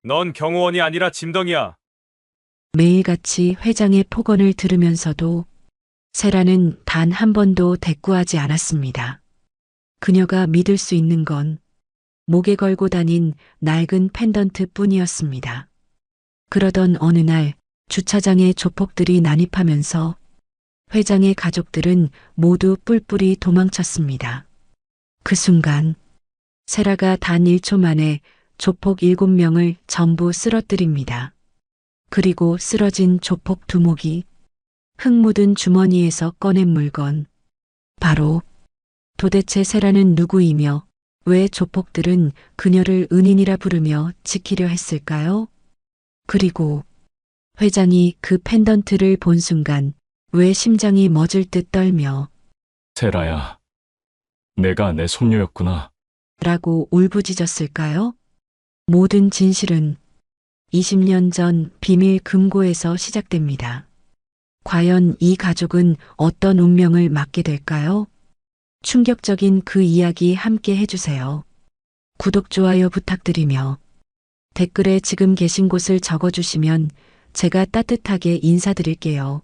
넌 경호원이 아니라 짐덩이야. 매일같이 회장의 폭언을 들으면서도 세라는 단 한 번도 대꾸하지 않았습니다. 그녀가 믿을 수 있는 건 목에 걸고 다닌 낡은 펜던트 뿐이었습니다. 그러던 어느 날 주차장에 조폭들이 난입하면서 회장의 가족들은 모두 뿔뿔이 도망쳤습니다. 그 순간 세라가 단 1초 만에 조폭 7명을 전부 쓰러뜨립니다. 그리고 쓰러진 조폭 두목이 흙 묻은 주머니에서 꺼낸 물건. 바로 도대체 세라는 누구이며 왜 조폭들은 그녀를 은인이라 부르며 지키려 했을까요? 그리고 회장이 그 펜던트를 본 순간 왜 심장이 멎을 듯 떨며 세라야, 내가 내 손녀였구나. 라고 울부짖었을까요? 모든 진실은 20년 전 비밀 금고에서 시작됩니다. 과연 이 가족은 어떤 운명을 맞게 될까요? 충격적인 그 이야기 함께 해주세요. 구독, 좋아요 부탁드리며 댓글에 지금 계신 곳을 적어주시면 제가 따뜻하게 인사드릴게요.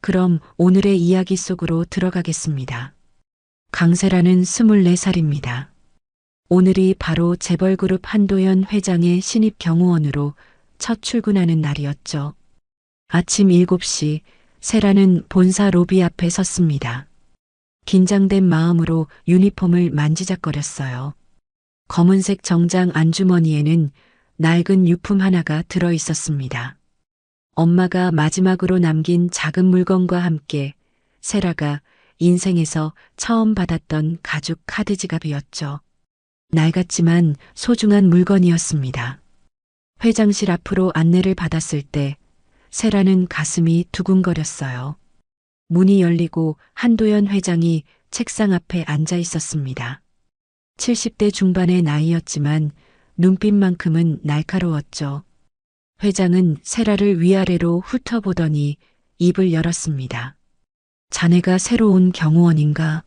그럼 오늘의 이야기 속으로 들어가겠습니다. 강세라는 24살입니다. 오늘이 바로 재벌그룹 한도연 회장의 신입 경호원으로 첫 출근하는 날이었죠. 아침 7시 세라는 본사 로비 앞에 섰습니다. 긴장된 마음으로 유니폼을 만지작거렸어요. 검은색 정장 안주머니에는 낡은 유품 하나가 들어 있었습니다. 엄마가 마지막으로 남긴 작은 물건과 함께 세라가 인생에서 처음 받았던 가죽 카드 지갑이었죠. 낡았지만 소중한 물건이었습니다. 회장실 앞으로 안내를 받았을 때 세라는 가슴이 두근거렸어요. 문이 열리고 한도연 회장이 책상 앞에 앉아 있었습니다. 70대 중반의 나이였지만 눈빛만큼은 날카로웠죠. 회장은 세라를 위아래로 훑어보더니 입을 열었습니다. 자네가 새로 온 경호원인가?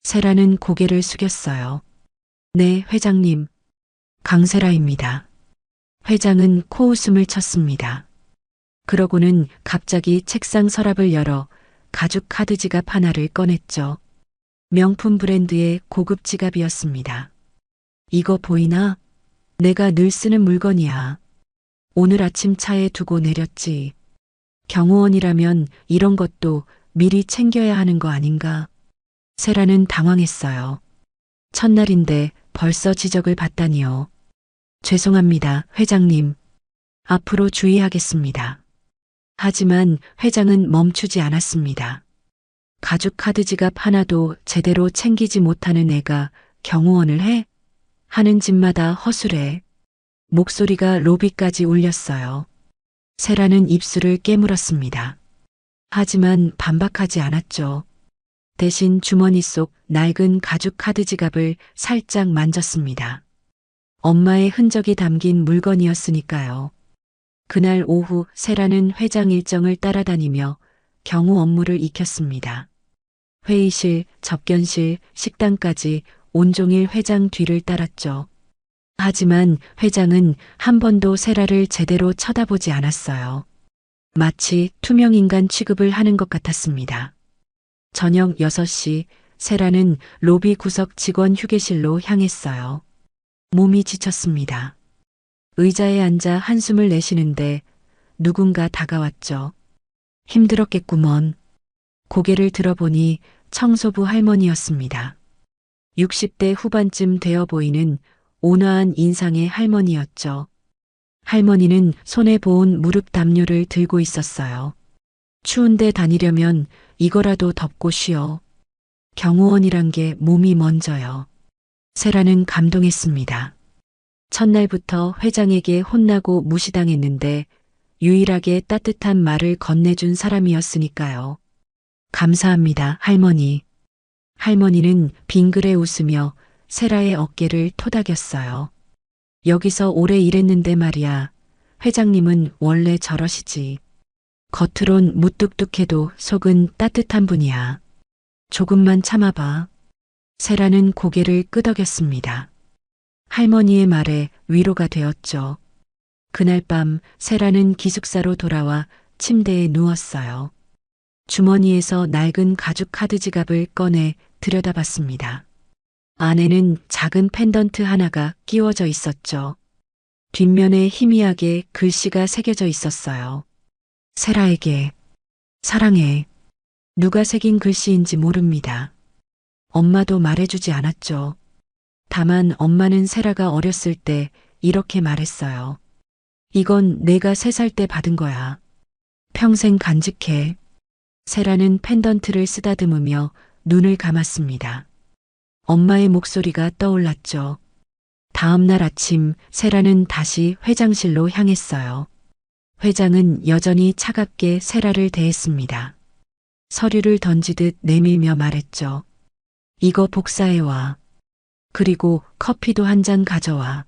세라는 고개를 숙였어요. 네, 회장님. 강세라입니다. 회장은 코웃음을 쳤습니다. 그러고는 갑자기 책상 서랍을 열어 가죽 카드 지갑 하나를 꺼냈죠. 명품 브랜드의 고급 지갑이었습니다. 이거 보이나? 내가 늘 쓰는 물건이야. 오늘 아침 차에 두고 내렸지. 경호원이라면 이런 것도 미리 챙겨야 하는 거 아닌가? 세라는 당황했어요. 첫날인데 벌써 지적을 받다니요. 죄송합니다, 회장님. 앞으로 주의하겠습니다. 하지만 회장은 멈추지 않았습니다. 가죽 카드 지갑 하나도 제대로 챙기지 못하는 애가 경호원을 해? 하는 집마다 허술해. 목소리가 로비까지 울렸어요. 세라는 입술을 깨물었습니다. 하지만 반박하지 않았죠. 대신 주머니 속 낡은 가죽 카드 지갑을 살짝 만졌습니다. 엄마의 흔적이 담긴 물건이었으니까요. 그날 오후 세라는 회장 일정을 따라다니며 경호 업무를 익혔습니다. 회의실, 접견실, 식당까지 온종일 회장 뒤를 따랐죠. 하지만 회장은 한 번도 세라를 제대로 쳐다보지 않았어요. 마치 투명인간 취급을 하는 것 같았습니다. 저녁 6시 세라는 로비 구석 직원 휴게실로 향했어요. 몸이 지쳤습니다. 의자에 앉아 한숨을 내쉬는데 누군가 다가왔죠. 힘들었겠구먼. 고개를 들어보니 청소부 할머니였습니다. 60대 후반쯤 되어 보이는 온화한 인상의 할머니였죠. 할머니는 손에 보온 무릎 담요를 들고 있었어요. 추운데 다니려면 이거라도 덮고 쉬어. 경호원이란 게 몸이 먼저요. 세라는 감동했습니다. 첫날부터 회장에게 혼나고 무시당했는데 유일하게 따뜻한 말을 건네준 사람이었으니까요. 감사합니다, 할머니. 할머니는 빙그레 웃으며 세라의 어깨를 토닥였어요. 여기서 오래 일했는데 말이야. 회장님은 원래 저러시지. 겉으론 무뚝뚝해도 속은 따뜻한 분이야. 조금만 참아봐. 세라는 고개를 끄덕였습니다. 할머니의 말에 위로가 되었죠. 그날 밤 세라는 기숙사로 돌아와 침대에 누웠어요. 주머니에서 낡은 가죽 카드 지갑을 꺼내 들여다봤습니다. 안에는 작은 펜던트 하나가 끼워져 있었죠. 뒷면에 희미하게 글씨가 새겨져 있었어요. 세라에게 사랑해. 누가 새긴 글씨인지 모릅니다. 엄마도 말해주지 않았죠. 다만 엄마는 세라가 어렸을 때 이렇게 말했어요. 이건 내가 3살 때 받은 거야. 평생 간직해. 세라는 펜던트를 쓰다듬으며 눈을 감았습니다. 엄마의 목소리가 떠올랐죠. 다음 날 아침 세라는 다시 회장실로 향했어요. 회장은 여전히 차갑게 세라를 대했습니다. 서류를 던지듯 내밀며 말했죠. 이거 복사해와. 그리고 커피도 한 잔 가져와.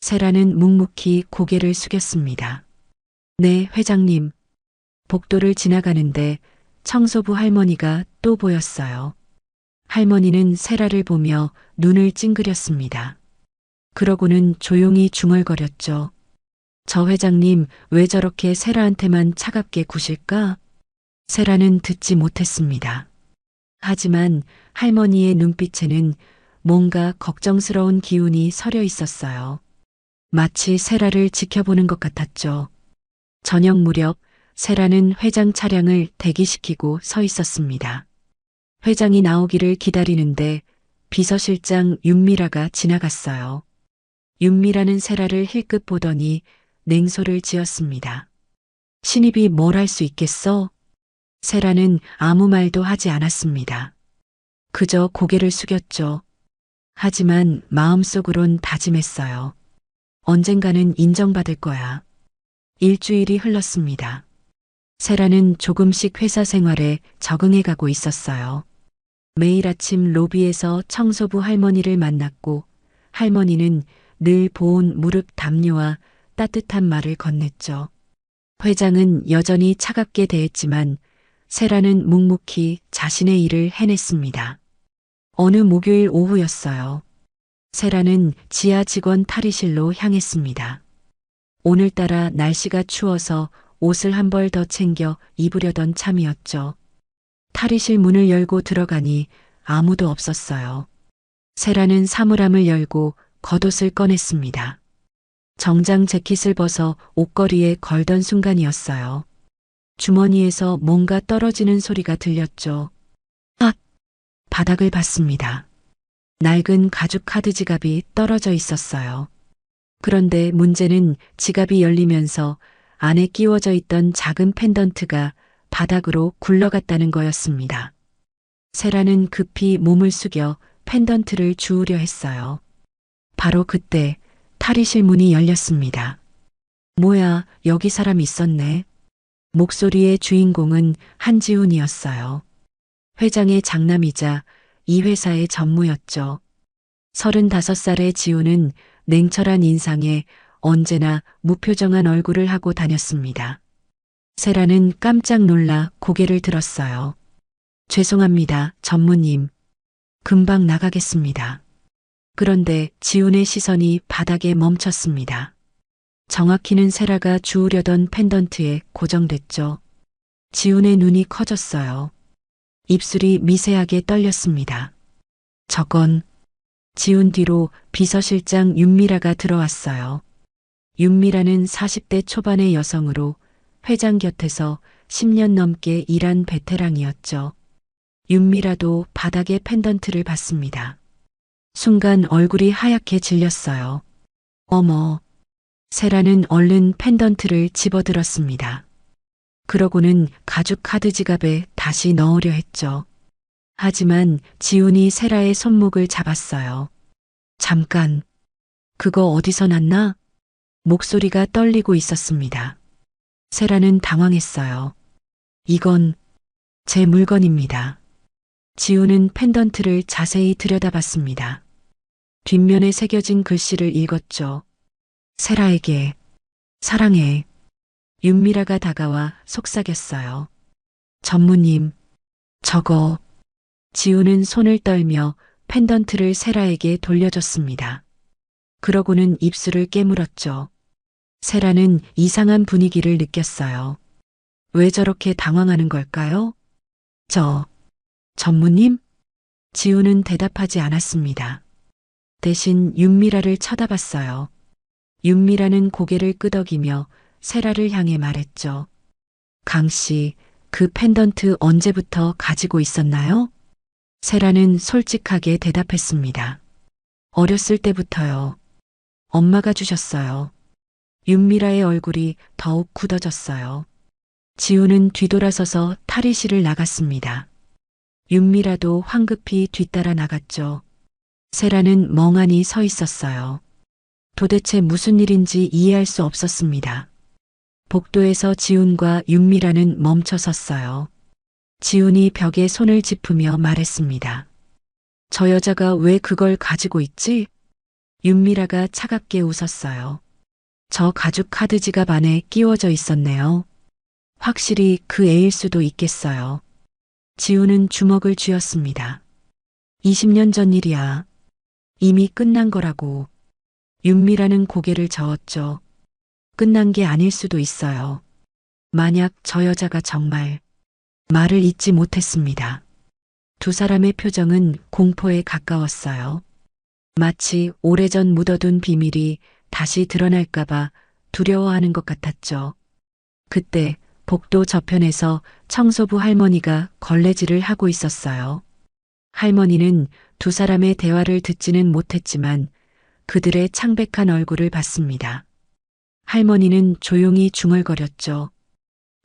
세라는 묵묵히 고개를 숙였습니다. 네, 회장님. 복도를 지나가는데 청소부 할머니가 또 보였어요. 할머니는 세라를 보며 눈을 찡그렸습니다. 그러고는 조용히 중얼거렸죠. 저 회장님 왜 저렇게 세라한테만 차갑게 구실까? 세라는 듣지 못했습니다. 하지만 할머니의 눈빛에는 뭔가 걱정스러운 기운이 서려 있었어요. 마치 세라를 지켜보는 것 같았죠. 저녁 무렵 세라는 회장 차량을 대기시키고 서 있었습니다. 회장이 나오기를 기다리는데 비서실장 윤미라가 지나갔어요. 윤미라는 세라를 힐끗 보더니 냉소를 지었습니다. 신입이 뭘 할 수 있겠어? 세라는 아무 말도 하지 않았습니다. 그저 고개를 숙였죠. 하지만 마음속으론 다짐했어요. 언젠가는 인정받을 거야. 일주일이 흘렀습니다. 세라는 조금씩 회사 생활에 적응해 가고 있었어요. 매일 아침 로비에서 청소부 할머니를 만났고 할머니는 늘 보온 무릎 담요와 따뜻한 말을 건넸죠. 회장은 여전히 차갑게 대했지만 세라는 묵묵히 자신의 일을 해냈습니다. 어느 목요일 오후였어요. 세라는 지하 직원 탈의실로 향했습니다. 오늘따라 날씨가 추워서 옷을 한 벌 더 챙겨 입으려던 참이었죠. 탈의실 문을 열고 들어가니 아무도 없었어요. 세라는 사물함을 열고 겉옷을 꺼냈습니다. 정장 재킷을 벗어 옷걸이에 걸던 순간이었어요. 주머니에서 뭔가 떨어지는 소리가 들렸죠. 악! 바닥을 봤습니다. 낡은 가죽 카드 지갑이 떨어져 있었어요. 그런데 문제는 지갑이 열리면서 안에 끼워져 있던 작은 펜던트가 바닥으로 굴러갔다는 거였습니다. 세라는 급히 몸을 숙여 펜던트를 주우려 했어요. 바로 그때 탈의실 문이 열렸습니다. 뭐야, 여기 사람 있었네. 목소리의 주인공은 한지훈이었어요. 회장의 장남이자 이 회사의 전무였죠. 35살의 지훈은 냉철한 인상에 언제나 무표정한 얼굴을 하고 다녔습니다. 세라는 깜짝 놀라 고개를 들었어요. 죄송합니다, 전무님. 금방 나가겠습니다. 그런데 지훈의 시선이 바닥에 멈췄습니다. 정확히는 세라가 주우려던 펜던트에 고정됐죠. 지훈의 눈이 커졌어요. 입술이 미세하게 떨렸습니다. 저건 지훈 뒤로 비서실장 윤미라가 들어왔어요. 윤미라는 40대 초반의 여성으로 회장 곁에서 10년 넘게 일한 베테랑이었죠. 윤미라도 바닥에 펜던트를 봤습니다. 순간 얼굴이 하얗게 질렸어요. 어머. 세라는 얼른 펜던트를 집어들었습니다. 그러고는 가죽 카드 지갑에 다시 넣으려 했죠. 하지만 지훈이 세라의 손목을 잡았어요. 잠깐. 그거 어디서 났나? 목소리가 떨리고 있었습니다. 세라는 당황했어요. 이건 제 물건입니다. 지훈은 펜던트를 자세히 들여다봤습니다. 뒷면에 새겨진 글씨를 읽었죠. 세라에게 사랑해. 윤미라가 다가와 속삭였어요. 전무님, 저거. 지훈은 손을 떨며 펜던트를 세라에게 돌려줬습니다. 그러고는 입술을 깨물었죠. 세라는 이상한 분위기를 느꼈어요. 왜 저렇게 당황하는 걸까요? 전무님? 지우는 대답하지 않았습니다. 대신 윤미라를 쳐다봤어요. 윤미라는 고개를 끄덕이며 세라를 향해 말했죠. 강 씨, 그 펜던트 언제부터 가지고 있었나요? 세라는 솔직하게 대답했습니다. 어렸을 때부터요. 엄마가 주셨어요. 윤미라의 얼굴이 더욱 굳어졌어요. 지우는 뒤돌아서서 탈의실을 나갔습니다. 윤미라도 황급히 뒤따라 나갔죠. 세라는 멍하니 서 있었어요. 도대체 무슨 일인지 이해할 수 없었습니다. 복도에서 지훈과 윤미라는 멈춰 섰어요. 지훈이 벽에 손을 짚으며 말했습니다. 저 여자가 왜 그걸 가지고 있지? 윤미라가 차갑게 웃었어요. 저 가죽 카드 지갑 안에 끼워져 있었네요. 확실히 그 애일 수도 있겠어요. 지훈은 주먹을 쥐었습니다. 20년 전 일이야. 이미 끝난 거라고. 윤미라는 고개를 저었죠. 끝난 게 아닐 수도 있어요. 만약 저 여자가 정말 말을 잇지 못했습니다. 두 사람의 표정은 공포에 가까웠어요. 마치 오래전 묻어둔 비밀이 다시 드러날까봐 두려워하는 것 같았죠. 그때 복도 저편에서 청소부 할머니가 걸레질을 하고 있었어요. 할머니는 두 사람의 대화를 듣지는 못했지만 그들의 창백한 얼굴을 봤습니다. 할머니는 조용히 중얼거렸죠.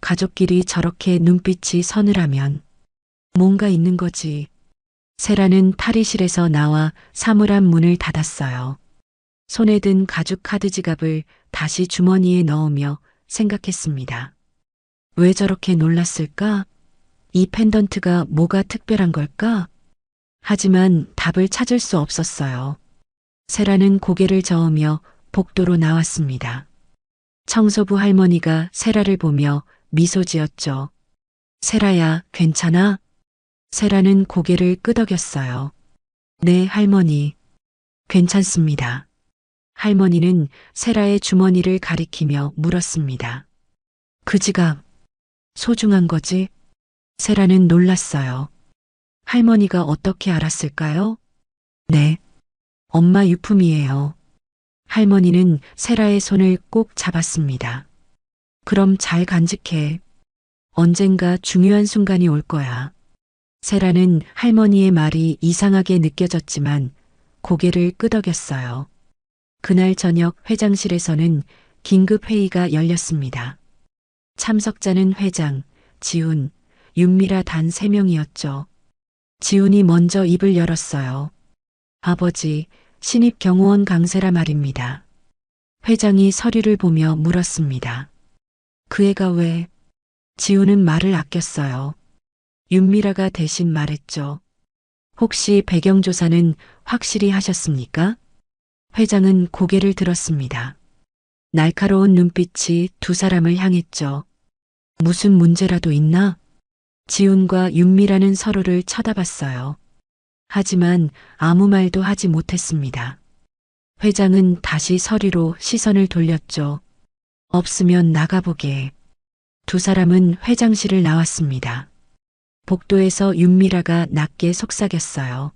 가족끼리 저렇게 눈빛이 서늘하면 뭔가 있는 거지. 세라는 탈의실에서 나와 사물함 문을 닫았어요. 손에 든 가죽 카드 지갑을 다시 주머니에 넣으며 생각했습니다. 왜 저렇게 놀랐을까? 이 펜던트가 뭐가 특별한 걸까? 하지만 답을 찾을 수 없었어요. 세라는 고개를 저으며 복도로 나왔습니다. 청소부 할머니가 세라를 보며 미소 지었죠. 세라야, 괜찮아? 세라는 고개를 끄덕였어요. 네, 할머니. 괜찮습니다. 할머니는 세라의 주머니를 가리키며 물었습니다. 그 지갑, 소중한 거지? 세라는 놀랐어요. 할머니가 어떻게 알았을까요? 네, 엄마 유품이에요. 할머니는 세라의 손을 꼭 잡았습니다. 그럼 잘 간직해. 언젠가 중요한 순간이 올 거야. 세라는 할머니의 말이 이상하게 느껴졌지만 고개를 끄덕였어요. 그날 저녁 회장실에서는 긴급 회의가 열렸습니다. 참석자는 회장, 지훈, 윤미라 단 3명이었죠. 지훈이 먼저 입을 열었어요. 아버지, 신입 경호원 강세라 말입니다. 회장이 서류를 보며 물었습니다. 그 애가 왜? 지훈은 말을 아꼈어요. 윤미라가 대신 말했죠. 혹시 배경조사는 확실히 하셨습니까? 회장은 고개를 들었습니다. 날카로운 눈빛이 두 사람을 향했죠. 무슨 문제라도 있나? 지훈과 윤미라는 서로를 쳐다봤어요. 하지만 아무 말도 하지 못했습니다. 회장은 다시 서류로 시선을 돌렸죠. 없으면 나가보게. 두 사람은 회장실을 나왔습니다. 복도에서 윤미라가 낮게 속삭였어요.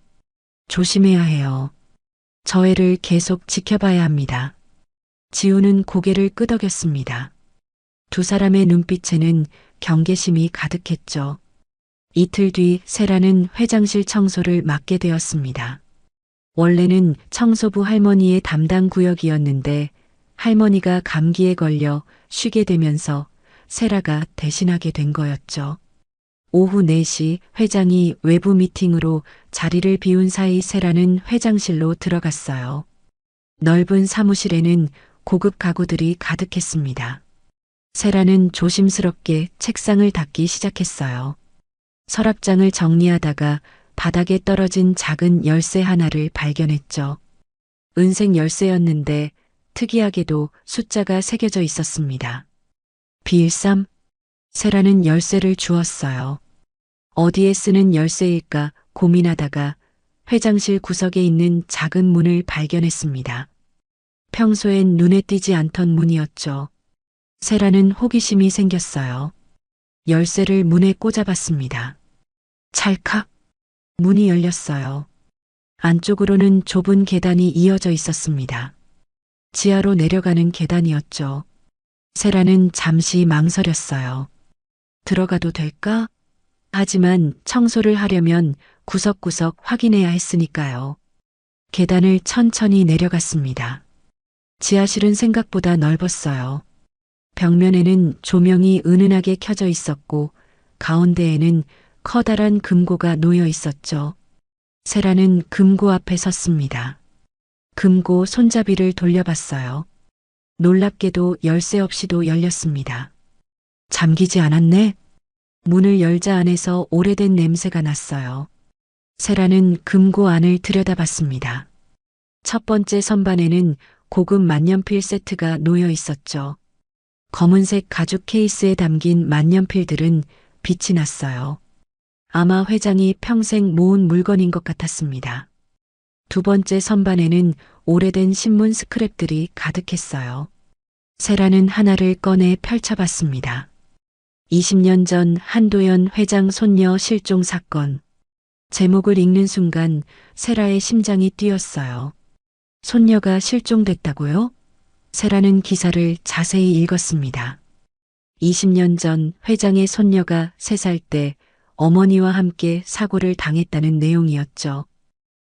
조심해야 해요. 저 애를 계속 지켜봐야 합니다. 지우는 고개를 끄덕였습니다. 두 사람의 눈빛에는 경계심이 가득했죠. 이틀 뒤 세라는 회장실 청소를 맡게 되었습니다. 원래는 청소부 할머니의 담당 구역이었는데 할머니가 감기에 걸려 쉬게 되면서 세라가 대신하게 된 거였죠. 오후 4시 회장이 외부 미팅으로 자리를 비운 사이 세라는 회장실로 들어갔어요. 넓은 사무실에는 고급 가구들이 가득했습니다. 세라는 조심스럽게 책상을 닦기 시작했어요. 서랍장을 정리하다가 바닥에 떨어진 작은 열쇠 하나를 발견했죠. 은색 열쇠였는데 특이하게도 숫자가 새겨져 있었습니다. B13? 세라는 열쇠를 주었어요. 어디에 쓰는 열쇠일까 고민하다가 회장실 구석에 있는 작은 문을 발견했습니다. 평소엔 눈에 띄지 않던 문이었죠. 세라는 호기심이 생겼어요. 열쇠를 문에 꽂아봤습니다. 찰칵! 문이 열렸어요. 안쪽으로는 좁은 계단이 이어져 있었습니다. 지하로 내려가는 계단이었죠. 세라는 잠시 망설였어요. 들어가도 될까? 하지만 청소를 하려면 구석구석 확인해야 했으니까요. 계단을 천천히 내려갔습니다. 지하실은 생각보다 넓었어요. 벽면에는 조명이 은은하게 켜져 있었고 가운데에는 커다란 금고가 놓여 있었죠. 세라는 금고 앞에 섰습니다. 금고 손잡이를 돌려봤어요. 놀랍게도 열쇠 없이도 열렸습니다. 잠기지 않았네? 문을 열자 안에서 오래된 냄새가 났어요. 세라는 금고 안을 들여다봤습니다. 첫 번째 선반에는 고급 만년필 세트가 놓여 있었죠. 검은색 가죽 케이스에 담긴 만년필들은 빛이 났어요. 아마 회장이 평생 모은 물건인 것 같았습니다. 두 번째 선반에는 오래된 신문 스크랩들이 가득했어요. 세라는 하나를 꺼내 펼쳐봤습니다. 20년 전 한도연 회장 손녀 실종 사건. 제목을 읽는 순간 세라의 심장이 뛰었어요. 손녀가 실종됐다고요? 세라는 기사를 자세히 읽었습니다. 20년 전 회장의 손녀가 3살 때 어머니와 함께 사고를 당했다는 내용이었죠.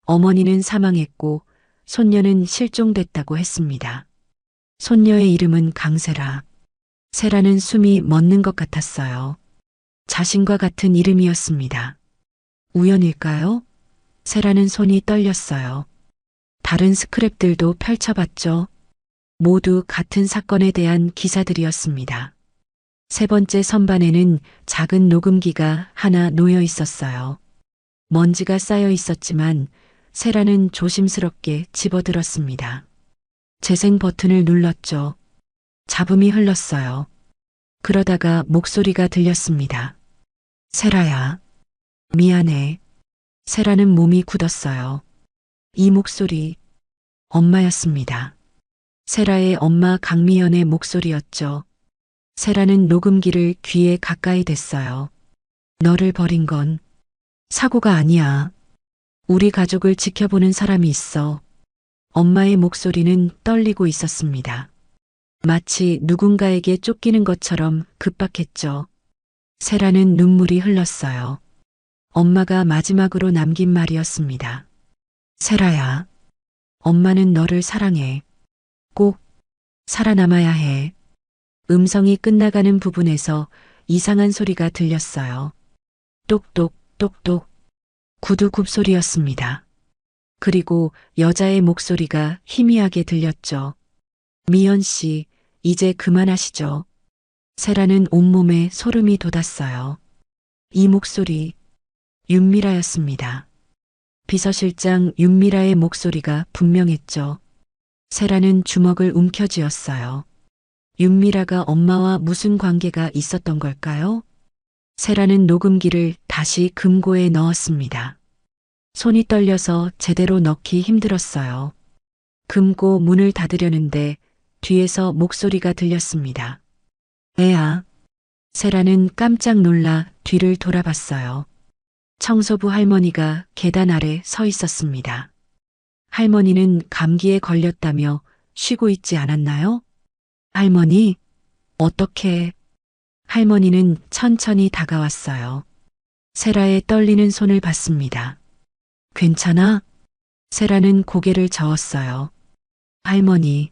어머니는 사망했고 손녀는 실종됐다고 했습니다. 손녀의 이름은 강세라. 세라는 숨이 멎는 것 같았어요. 자신과 같은 이름이었습니다. 우연일까요? 세라는 손이 떨렸어요. 다른 스크랩들도 펼쳐봤죠. 모두 같은 사건에 대한 기사들이었습니다. 세 번째 선반에는 작은 녹음기가 하나 놓여 있었어요. 먼지가 쌓여 있었지만 세라는 조심스럽게 집어들었습니다. 재생 버튼을 눌렀죠. 잡음이 흘렀어요. 그러다가 목소리가 들렸습니다. 세라야. 미안해. 세라는 몸이 굳었어요. 이 목소리, 엄마였습니다. 세라의 엄마 강미연의 목소리였죠. 세라는 녹음기를 귀에 가까이 댔어요. 너를 버린 건 사고가 아니야. 우리 가족을 지켜보는 사람이 있어. 엄마의 목소리는 떨리고 있었습니다. 마치 누군가에게 쫓기는 것처럼 급박했죠. 세라는 눈물이 흘렀어요. 엄마가 마지막으로 남긴 말이었습니다. 세라야, 엄마는 너를 사랑해. 꼭 살아남아야 해. 음성이 끝나가는 부분에서 이상한 소리가 들렸어요. 똑똑, 똑똑. 구두 굽소리였습니다. 그리고 여자의 목소리가 희미하게 들렸죠. 미연 씨, 이제 그만하시죠. 세라는 온몸에 소름이 돋았어요. 이 목소리, 윤미라였습니다. 비서실장 윤미라의 목소리가 분명했죠. 세라는 주먹을 움켜쥐었어요. 윤미라가 엄마와 무슨 관계가 있었던 걸까요? 세라는 녹음기를 다시 금고에 넣었습니다. 손이 떨려서 제대로 넣기 힘들었어요. 금고 문을 닫으려는데 뒤에서 목소리가 들렸습니다. 애야. 세라는 깜짝 놀라 뒤를 돌아봤어요. 청소부 할머니가 계단 아래 서 있었습니다. 할머니는 감기에 걸렸다며 쉬고 있지 않았나요? 할머니, 어떻게? 할머니는 천천히 다가왔어요. 세라의 떨리는 손을 봤습니다. 괜찮아? 세라는 고개를 저었어요. 할머니,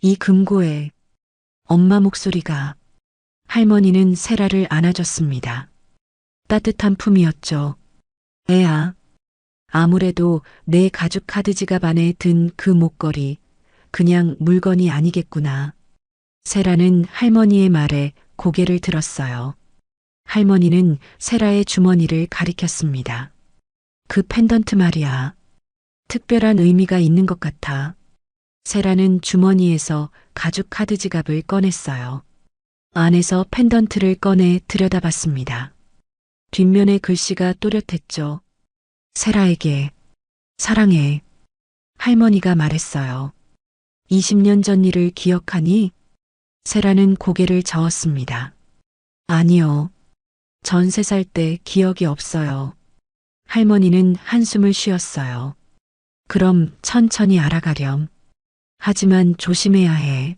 이 금고에 엄마 목소리가. 할머니는 세라를 안아줬습니다. 따뜻한 품이었죠. 애야, 아무래도 내 가죽 카드 지갑 안에 든 그 목걸이, 그냥 물건이 아니겠구나. 세라는 할머니의 말에 고개를 들었어요. 할머니는 세라의 주머니를 가리켰습니다. 그 펜던트 말이야. 특별한 의미가 있는 것 같아. 세라는 주머니에서 가죽 카드 지갑을 꺼냈어요. 안에서 펜던트를 꺼내 들여다봤습니다. 뒷면에 글씨가 또렷했죠. 세라에게 사랑해. 할머니가 말했어요. 20년 전 일을 기억하니? 세라는 고개를 저었습니다. 아니요. 전세 살 때 기억이 없어요. 할머니는 한숨을 쉬었어요. 그럼 천천히 알아가렴. 하지만 조심해야 해.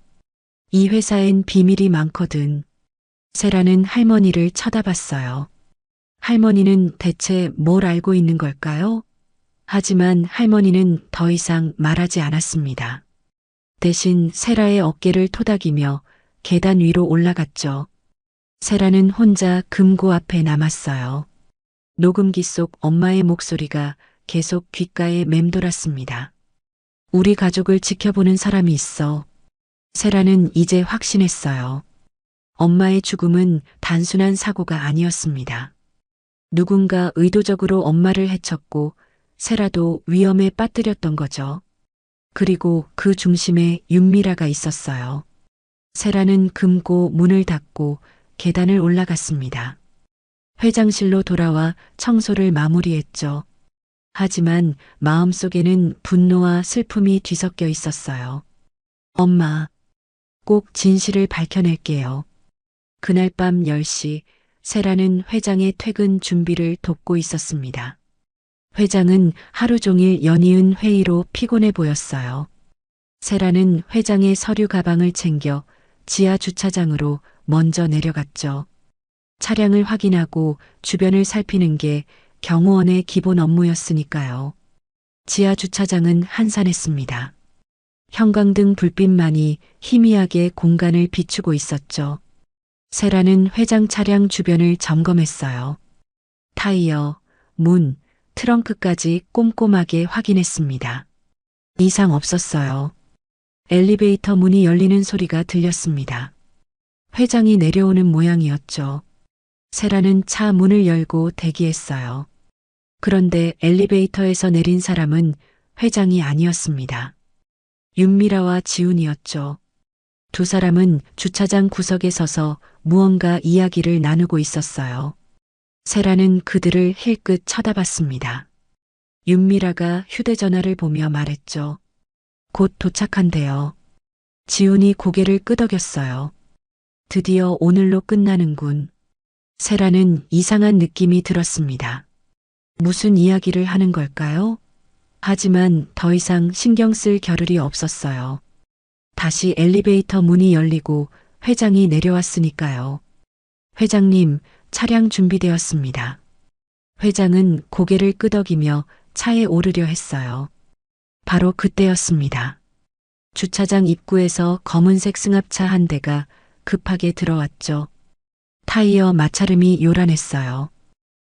이 회사엔 비밀이 많거든. 세라는 할머니를 쳐다봤어요. 할머니는 대체 뭘 알고 있는 걸까요? 하지만 할머니는 더 이상 말하지 않았습니다. 대신 세라의 어깨를 토닥이며 계단 위로 올라갔죠. 세라는 혼자 금고 앞에 남았어요. 녹음기 속 엄마의 목소리가 계속 귓가에 맴돌았습니다. 우리 가족을 지켜보는 사람이 있어. 세라는 이제 확신했어요. 엄마의 죽음은 단순한 사고가 아니었습니다. 누군가 의도적으로 엄마를 해쳤고 세라도 위험에 빠뜨렸던 거죠. 그리고 그 중심에 윤미라가 있었어요. 세라는 금고 문을 닫고 계단을 올라갔습니다. 회장실로 돌아와 청소를 마무리했죠. 하지만 마음속에는 분노와 슬픔이 뒤섞여 있었어요. 엄마, 꼭 진실을 밝혀낼게요. 그날 밤 10시 세라는 회장의 퇴근 준비를 돕고 있었습니다. 회장은 하루 종일 연이은 회의로 피곤해 보였어요. 세라는 회장의 서류 가방을 챙겨 지하 주차장으로 먼저 내려갔죠. 차량을 확인하고 주변을 살피는 게 경호원의 기본 업무였으니까요. 지하 주차장은 한산했습니다. 형광등 불빛만이 희미하게 공간을 비추고 있었죠. 세라는 회장 차량 주변을 점검했어요. 타이어, 문, 트렁크까지 꼼꼼하게 확인했습니다. 이상 없었어요. 엘리베이터 문이 열리는 소리가 들렸습니다. 회장이 내려오는 모양이었죠. 세라는 차 문을 열고 대기했어요. 그런데 엘리베이터에서 내린 사람은 회장이 아니었습니다. 윤미라와 지훈이었죠. 두 사람은 주차장 구석에 서서 무언가 이야기를 나누고 있었어요. 세라는 그들을 힐끗 쳐다봤습니다. 윤미라가 휴대전화를 보며 말했죠. 곧 도착한대요. 지훈이 고개를 끄덕였어요. 드디어 오늘로 끝나는군. 세라는 이상한 느낌이 들었습니다. 무슨 이야기를 하는 걸까요? 하지만 더 이상 신경 쓸 겨를이 없었어요. 다시 엘리베이터 문이 열리고 회장이 내려왔으니까요. 회장님, 차량 준비되었습니다. 회장은 고개를 끄덕이며 차에 오르려 했어요. 바로 그때였습니다. 주차장 입구에서 검은색 승합차 한 대가 급하게 들어왔죠. 타이어 마찰음이 요란했어요.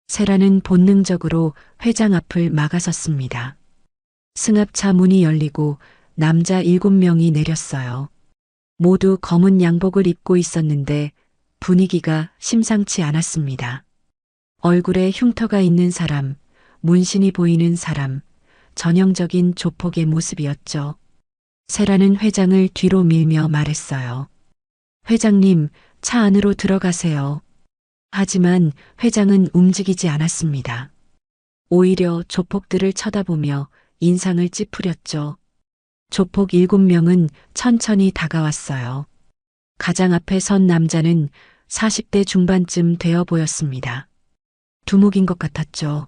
세라는 본능적으로 회장 앞을 막아섰습니다. 승합차 문이 열리고 남자 7명이 내렸어요. 모두 검은 양복을 입고 있었는데 분위기가 심상치 않았습니다. 얼굴에 흉터가 있는 사람, 문신이 보이는 사람, 전형적인 조폭의 모습이었죠. 세라는 회장을 뒤로 밀며 말했어요. 회장님, 차 안으로 들어가세요. 하지만 회장은 움직이지 않았습니다. 오히려 조폭들을 쳐다보며 인상을 찌푸렸죠. 조폭 7명은 천천히 다가왔어요. 가장 앞에 선 남자는 40대 중반쯤 되어 보였습니다. 두목인 것 같았죠.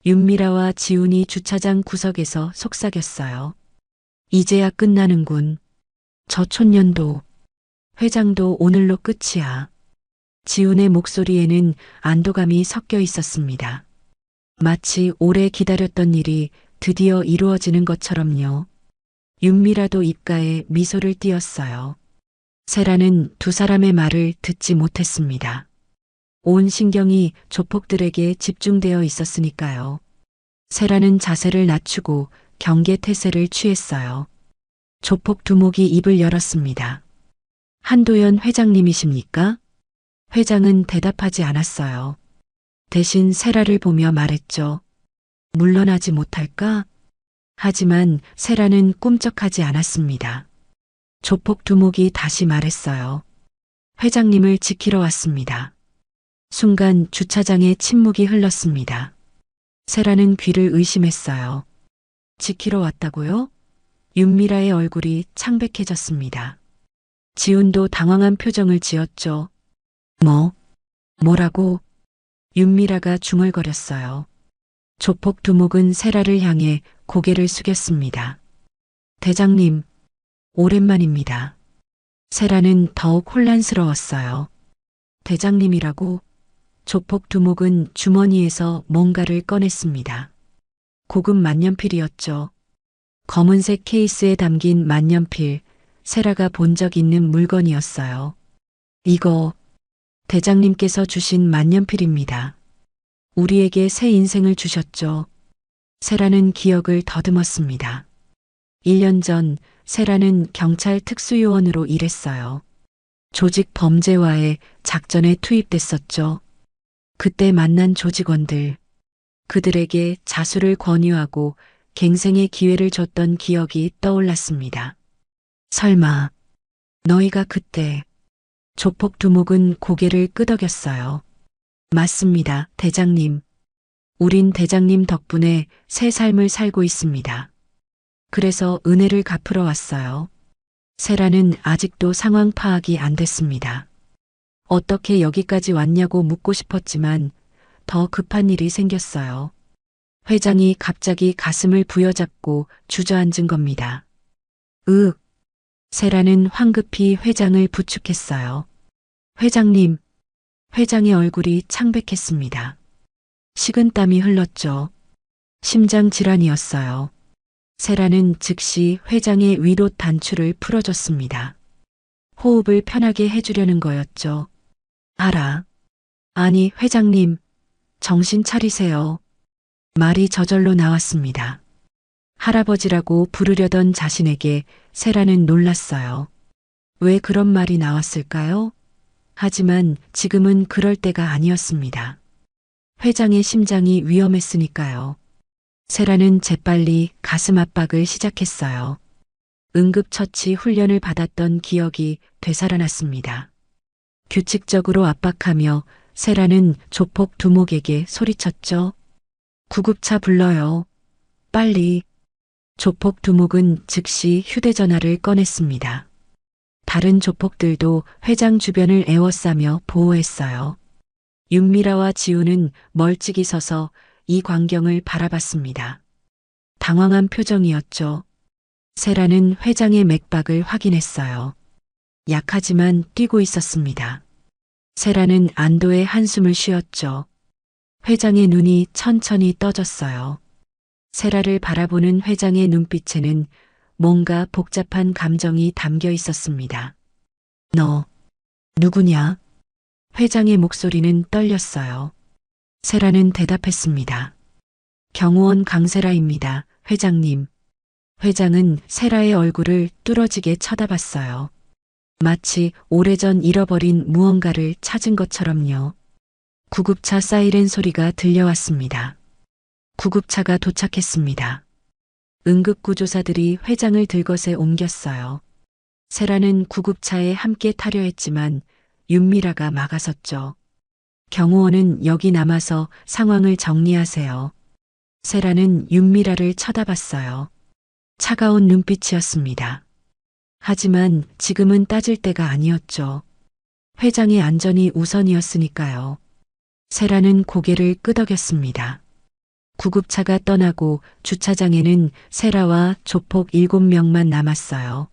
윤미라와 지훈이 주차장 구석에서 속삭였어요. 이제야 끝나는군. 저 촌년도. 회장도 오늘로 끝이야. 지훈의 목소리에는 안도감이 섞여 있었습니다. 마치 오래 기다렸던 일이 드디어 이루어지는 것처럼요. 윤미라도 입가에 미소를 띄었어요. 세라는 두 사람의 말을 듣지 못했습니다. 온 신경이 조폭들에게 집중되어 있었으니까요. 세라는 자세를 낮추고 경계 태세를 취했어요. 조폭 두목이 입을 열었습니다. 한도연 회장님이십니까? 회장은 대답하지 않았어요. 대신 세라를 보며 말했죠. 물러나지 못할까? 하지만 세라는 꿈쩍하지 않았습니다. 조폭 두목이 다시 말했어요. 회장님을 지키러 왔습니다. 순간 주차장에 침묵이 흘렀습니다. 세라는 귀를 의심했어요. 지키러 왔다고요? 윤미라의 얼굴이 창백해졌습니다. 지훈도 당황한 표정을 지었죠. 뭐라고? 윤미라가 중얼거렸어요. 조폭 두목은 세라를 향해 고개를 숙였습니다. 대장님, 오랜만입니다. 세라는 더욱 혼란스러웠어요. 대장님이라고? 조폭 두목은 주머니에서 뭔가를 꺼냈습니다. 고급 만년필이었죠. 검은색 케이스에 담긴 만년필, 세라가 본 적 있는 물건이었어요. 이거 대장님께서 주신 만년필입니다. 우리에게 새 인생을 주셨죠. 세라는 기억을 더듬었습니다. 1년 전 세라는 경찰 특수요원으로 일했어요. 조직 범죄와의 작전에 투입됐었죠. 그때 만난 조직원들, 그들에게 자수를 권유하고 갱생의 기회를 줬던 기억이 떠올랐습니다. 설마 너희가 그때... 조폭 두목은 고개를 끄덕였어요. 맞습니다, 대장님. 우린 대장님 덕분에 새 삶을 살고 있습니다. 그래서 은혜를 갚으러 왔어요. 세라는 아직도 상황 파악이 안 됐습니다. 어떻게 여기까지 왔냐고 묻고 싶었지만 더 급한 일이 생겼어요. 회장이 갑자기 가슴을 부여잡고 주저앉은 겁니다. 세라는 황급히 회장을 부축했어요. 회장님, 회장의 얼굴이 창백했습니다. 식은땀이 흘렀죠. 심장 질환이었어요. 세라는 즉시 회장의 위로 단추를 풀어줬습니다. 호흡을 편하게 해주려는 거였죠. 아니, 회장님, 정신 차리세요. 말이 저절로 나왔습니다. 할아버지라고 부르려던 자신에게 세라는 놀랐어요. 왜 그런 말이 나왔을까요? 하지만 지금은 그럴 때가 아니었습니다. 회장의 심장이 위험했으니까요. 세라는 재빨리 가슴 압박을 시작했어요. 응급처치 훈련을 받았던 기억이 되살아났습니다. 규칙적으로 압박하며 세라는 조폭 두목에게 소리쳤죠. 구급차 불러요. 빨리. 조폭 두목은 즉시 휴대전화를 꺼냈습니다. 다른 조폭들도 회장 주변을 에워싸며 보호했어요. 윤미라와 지우는 멀찍이 서서 이 광경을 바라봤습니다. 당황한 표정이었죠. 세라는 회장의 맥박을 확인했어요. 약하지만 뛰고 있었습니다. 세라는 안도의 한숨을 쉬었죠. 회장의 눈이 천천히 떠졌어요. 세라를 바라보는 회장의 눈빛에는 뭔가 복잡한 감정이 담겨 있었습니다. 너, 누구냐? 회장의 목소리는 떨렸어요. 세라는 대답했습니다. 경호원 강세라입니다, 회장님. 회장은 세라의 얼굴을 뚫어지게 쳐다봤어요. 마치 오래전 잃어버린 무언가를 찾은 것처럼요. 구급차 사이렌 소리가 들려왔습니다. 구급차가 도착했습니다. 응급구조사들이 회장을 들것에 옮겼어요. 세라는 구급차에 함께 타려 했지만 윤미라가 막아섰죠. 경호원은 여기 남아서 상황을 정리하세요. 세라는 윤미라를 쳐다봤어요. 차가운 눈빛이었습니다. 하지만 지금은 따질 때가 아니었죠. 회장의 안전이 우선이었으니까요. 세라는 고개를 끄덕였습니다. 구급차가 떠나고 주차장에는 세라와 조폭 7명만 남았어요.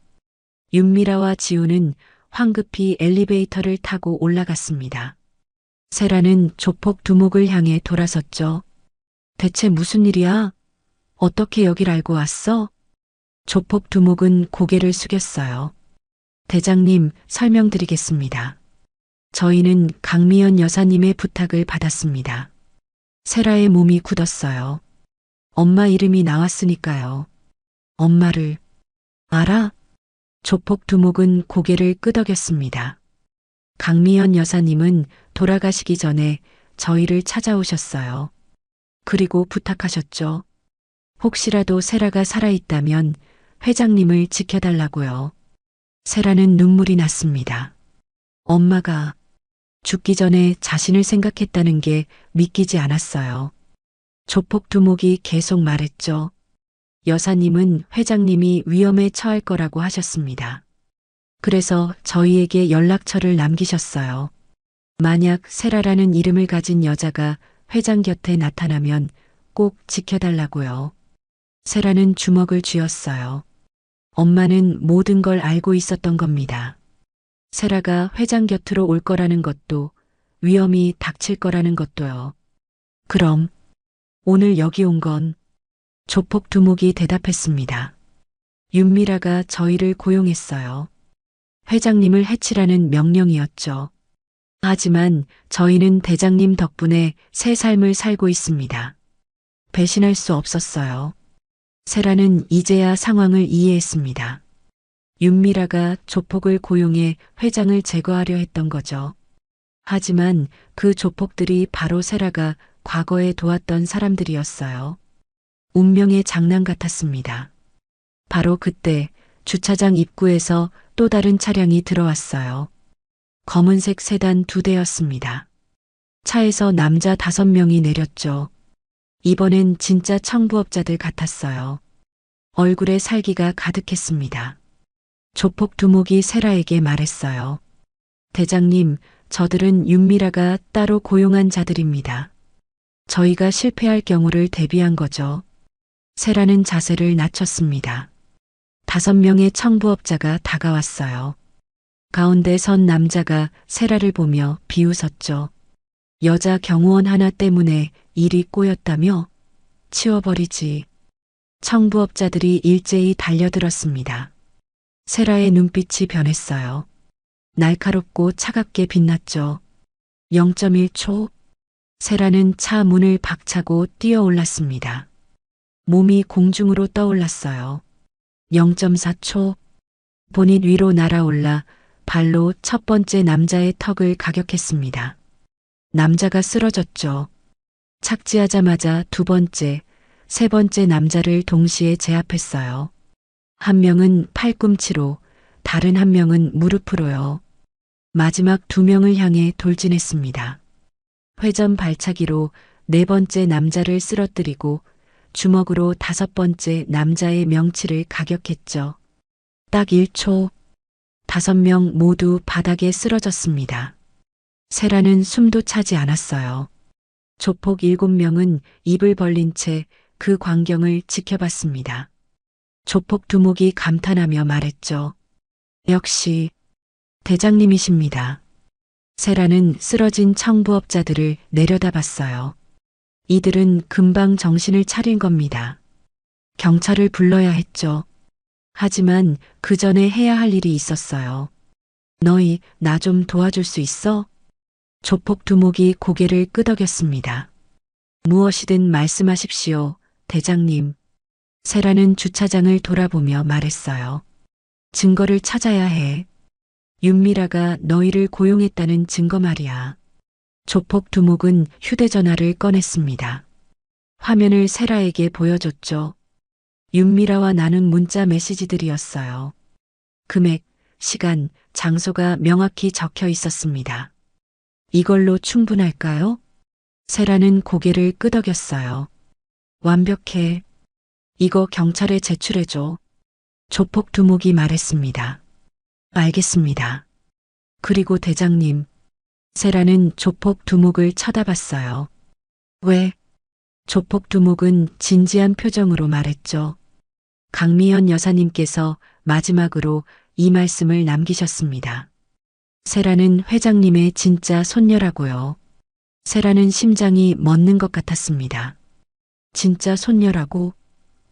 윤미라와 지우는 황급히 엘리베이터를 타고 올라갔습니다. 세라는 조폭 두목을 향해 돌아섰죠. 대체 무슨 일이야? 어떻게 여길 알고 왔어? 조폭 두목은 고개를 숙였어요. 대장님, 설명드리겠습니다. 저희는 강미연 여사님의 부탁을 받았습니다. 세라의 몸이 굳었어요. 엄마 이름이 나왔으니까요. 엄마를 알아? 조폭 두목은 고개를 끄덕였습니다. 강미연 여사님은 돌아가시기 전에 저희를 찾아오셨어요. 그리고 부탁하셨죠. 혹시라도 세라가 살아있다면 회장님을 지켜달라고요. 세라는 눈물이 났습니다. 엄마가 죽기 전에 자신을 생각했다는 게 믿기지 않았어요. 조폭 두목이 계속 말했죠. 여사님은 회장님이 위험에 처할 거라고 하셨습니다. 그래서 저희에게 연락처를 남기셨어요. 만약 세라라는 이름을 가진 여자가 회장 곁에 나타나면 꼭 지켜달라고요. 세라는 주먹을 쥐었어요. 엄마는 모든 걸 알고 있었던 겁니다. 세라가 회장 곁으로 올 거라는 것도 위험이 닥칠 거라는 것도요. 그럼 오늘 여기 온 건 조폭 두목이 대답했습니다. 윤미라가 저희를 고용했어요. 회장님을 해치라는 명령이었죠. 하지만 저희는 대장님 덕분에 새 삶을 살고 있습니다. 배신할 수 없었어요. 세라는 이제야 상황을 이해했습니다. 윤미라가 조폭을 고용해 회장을 제거하려 했던 거죠. 하지만 그 조폭들이 바로 세라가 과거에 도왔던 사람들이었어요. 운명의 장난 같았습니다. 바로 그때 주차장 입구에서 또 다른 차량이 들어왔어요. 검은색 세단 2대였습니다. 차에서 남자 5명이 내렸죠. 이번엔 진짜 청부업자들 같았어요. 얼굴에 살기가 가득했습니다. 조폭 두목이 세라에게 말했어요. 대장님, 저들은 윤미라가 따로 고용한 자들입니다. 저희가 실패할 경우를 대비한 거죠. 세라는 자세를 낮췄습니다. 5명의 청부업자가 다가왔어요. 가운데 선 남자가 세라를 보며 비웃었죠. 여자 경호원 하나 때문에 일이 꼬였다며? 치워버리지. 청부업자들이 일제히 달려들었습니다. 세라의 눈빛이 변했어요. 날카롭고 차갑게 빛났죠. 0.1초. 세라는 차 문을 박차고 뛰어올랐습니다. 몸이 공중으로 떠올랐어요. 0.4초. 본인 위로 날아올라 발로 첫 번째 남자의 턱을 가격했습니다. 남자가 쓰러졌죠. 착지하자마자 2번째, 3번째 남자를 동시에 제압했어요. 한 명은 팔꿈치로, 다른 한 명은 무릎으로요. 마지막 2명을 향해 돌진했습니다. 회전 발차기로 4번째 남자를 쓰러뜨리고 주먹으로 5번째 남자의 명치를 가격했죠. 딱 1초. 5명 모두 바닥에 쓰러졌습니다. 세라는 숨도 차지 않았어요. 조폭 7명은 입을 벌린 채 그 광경을 지켜봤습니다. 조폭 두목이 감탄하며 말했죠. 역시 대장님이십니다. 세라는 쓰러진 청부업자들을 내려다봤어요. 이들은 금방 정신을 차린 겁니다. 경찰을 불러야 했죠. 하지만 그 전에 해야 할 일이 있었어요. 너희 나 좀 도와줄 수 있어? 조폭 두목이 고개를 끄덕였습니다. 무엇이든 말씀하십시오, 대장님. 세라는 주차장을 돌아보며 말했어요. 증거를 찾아야 해. 윤미라가 너희를 고용했다는 증거 말이야. 조폭 두목은 휴대전화를 꺼냈습니다. 화면을 세라에게 보여줬죠. 윤미라와 나눈 문자 메시지들이었어요. 금액, 시간, 장소가 명확히 적혀 있었습니다. 이걸로 충분할까요? 세라는 고개를 끄덕였어요. 완벽해. 이거 경찰에 제출해줘. 조폭 두목이 말했습니다. 알겠습니다. 그리고 대장님. 세라는 조폭 두목을 쳐다봤어요. 왜? 조폭 두목은 진지한 표정으로 말했죠. 강미연 여사님께서 마지막으로 이 말씀을 남기셨습니다. 세라는 회장님의 진짜 손녀라고요. 세라는 심장이 멎는 것 같았습니다. 진짜 손녀라고?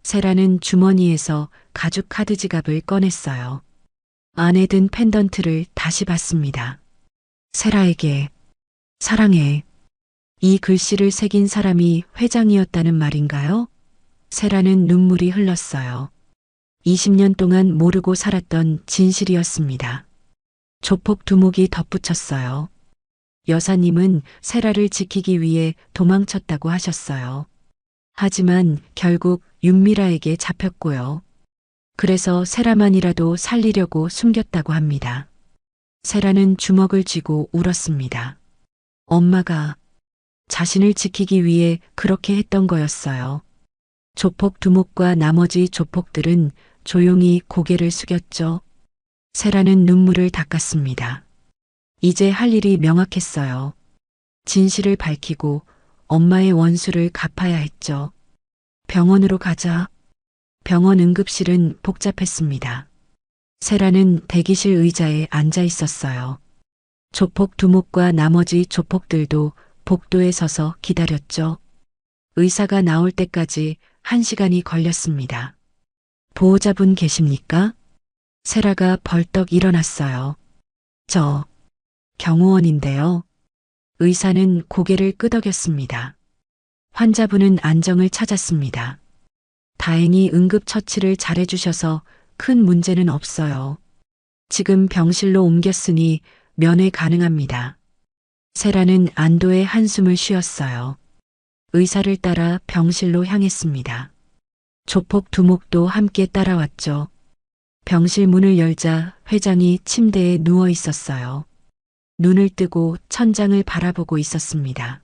세라는 주머니에서 가죽 카드 지갑을 꺼냈어요. 안에 든 펜던트를 다시 봤습니다. 세라에게 사랑해. 이 글씨를 새긴 사람이 회장이었다는 말인가요? 세라는 눈물이 흘렀어요. 20년 동안 모르고 살았던 진실이었습니다. 조폭 두목이 덧붙였어요. 여사님은 세라를 지키기 위해 도망쳤다고 하셨어요. 하지만 결국 윤미라에게 잡혔고요. 그래서 세라만이라도 살리려고 숨겼다고 합니다. 세라는 주먹을 쥐고 울었습니다. 엄마가 자신을 지키기 위해 그렇게 했던 거였어요. 조폭 두목과 나머지 조폭들은 조용히 고개를 숙였죠. 세라는 눈물을 닦았습니다. 이제 할 일이 명확했어요. 진실을 밝히고 엄마의 원수를 갚아야 했죠. 병원으로 가자. 병원 응급실은 복잡했습니다. 세라는 대기실 의자에 앉아 있었어요. 조폭 두목과 나머지 조폭들도 복도에 서서 기다렸죠. 의사가 나올 때까지 1시간이 걸렸습니다. 보호자분 계십니까? 세라가 벌떡 일어났어요. 저, 경호원인데요. 의사는 고개를 끄덕였습니다. 환자분은 안정을 찾았습니다. 다행히 응급처치를 잘해주셔서 큰 문제는 없어요. 지금 병실로 옮겼으니 면회 가능합니다. 세라는 안도의 한숨을 쉬었어요. 의사를 따라 병실로 향했습니다. 조폭 두목도 함께 따라왔죠. 병실 문을 열자 회장이 침대에 누워 있었어요. 눈을 뜨고 천장을 바라보고 있었습니다.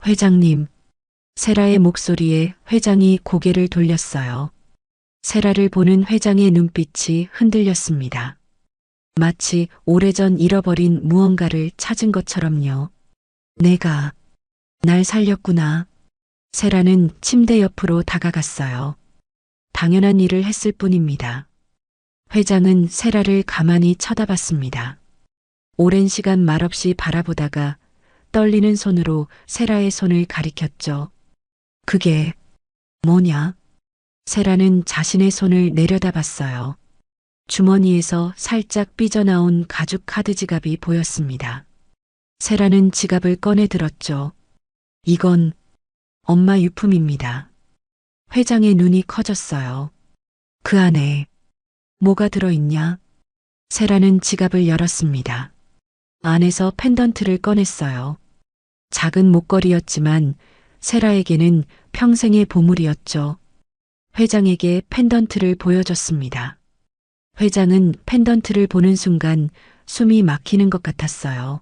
회장님, 세라의 목소리에 회장이 고개를 돌렸어요. 세라를 보는 회장의 눈빛이 흔들렸습니다. 마치 오래전 잃어버린 무언가를 찾은 것처럼요. 내가 날 살렸구나. 세라는 침대 옆으로 다가갔어요. 당연한 일을 했을 뿐입니다. 회장은 세라를 가만히 쳐다봤습니다. 오랜 시간 말없이 바라보다가 떨리는 손으로 세라의 손을 가리켰죠. 그게 뭐냐? 세라는 자신의 손을 내려다봤어요. 주머니에서 살짝 삐져나온 가죽 카드 지갑이 보였습니다. 세라는 지갑을 꺼내 들었죠. 이건 엄마 유품입니다. 회장의 눈이 커졌어요. 그 안에 뭐가 들어있냐? 세라는 지갑을 열었습니다. 안에서 펜던트를 꺼냈어요. 작은 목걸이였지만 세라에게는 평생의 보물이었죠. 회장에게 펜던트를 보여줬습니다. 회장은 펜던트를 보는 순간 숨이 막히는 것 같았어요.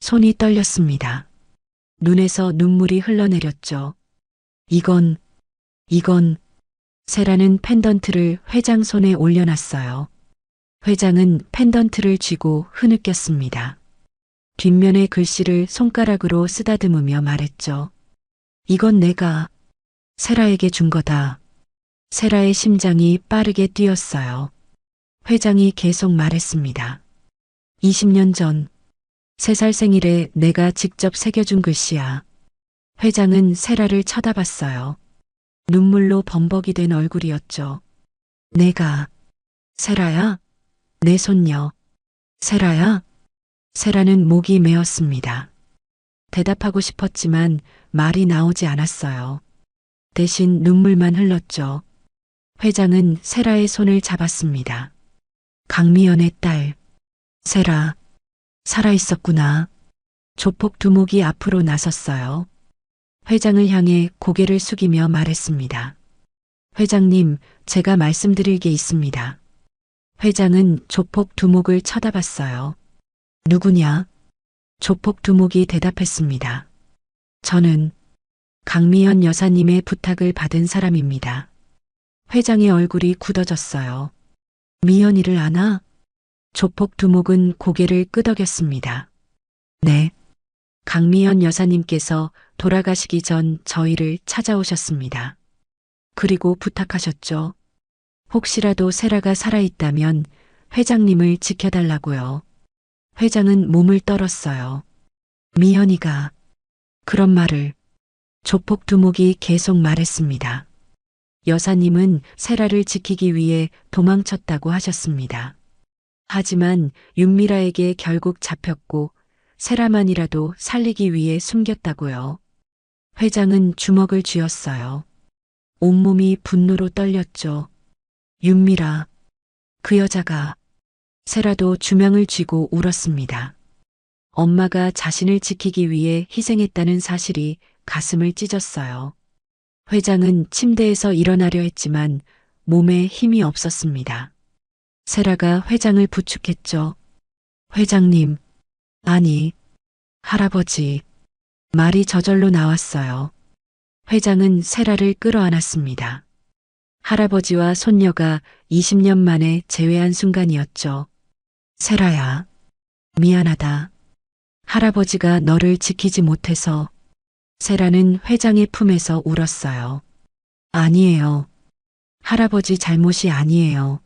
손이 떨렸습니다. 눈에서 눈물이 흘러내렸죠. 이건 세라는 펜던트를 회장 손에 올려놨어요. 회장은 펜던트를 쥐고 흐느꼈습니다. 뒷면의 글씨를 손가락으로 쓰다듬으며 말했죠. 이건 내가 세라에게 준 거다. 세라의 심장이 빠르게 뛰었어요. 회장이 계속 말했습니다. 20년 전 3살 생일에 내가 직접 새겨준 글씨야. 회장은 세라를 쳐다봤어요. 눈물로 범벅이 된 얼굴이었죠. 내가 세라야? 내 손녀. 세라야? 세라는 목이 메었습니다. 대답하고 싶었지만 말이 나오지 않았어요. 대신 눈물만 흘렀죠. 회장은 세라의 손을 잡았습니다. 강미연의 딸. 세라. 살아있었구나. 조폭 두목이 앞으로 나섰어요. 회장을 향해 고개를 숙이며 말했습니다. 회장님, 제가 말씀드릴 게 있습니다. 회장은 조폭 두목을 쳐다봤어요. 누구냐? 조폭 두목이 대답했습니다. 저는 강미연 여사님의 부탁을 받은 사람입니다. 회장의 얼굴이 굳어졌어요. 미연이를 아나? 조폭 두목은 고개를 끄덕였습니다. 네. 강미연 여사님께서 돌아가시기 전 저희를 찾아오셨습니다. 그리고 부탁하셨죠. 혹시라도 세라가 살아있다면 회장님을 지켜달라고요. 회장은 몸을 떨었어요. 미연이가 그런 말을. 조폭 두목이 계속 말했습니다. 여사님은 세라를 지키기 위해 도망쳤다고 하셨습니다. 하지만 윤미라에게 결국 잡혔고 세라만이라도 살리기 위해 숨겼다고요. 회장은 주먹을 쥐었어요. 온몸이 분노로 떨렸죠. 윤미라, 그 여자가. 세라도 주명을 쥐고 울었습니다. 엄마가 자신을 지키기 위해 희생했다는 사실이 가슴을 찢었어요. 회장은 침대에서 일어나려 했지만 몸에 힘이 없었습니다. 세라가 회장을 부축했죠. 회장님, 아니, 할아버지. 말이 저절로 나왔어요. 회장은 세라를 끌어안았습니다. 할아버지와 손녀가 20년 만에 재회한 순간이었죠. 세라야, 미안하다. 할아버지가 너를 지키지 못해서. 세라는 회장의 품에서 울었어요. 아니에요. 할아버지 잘못이 아니에요.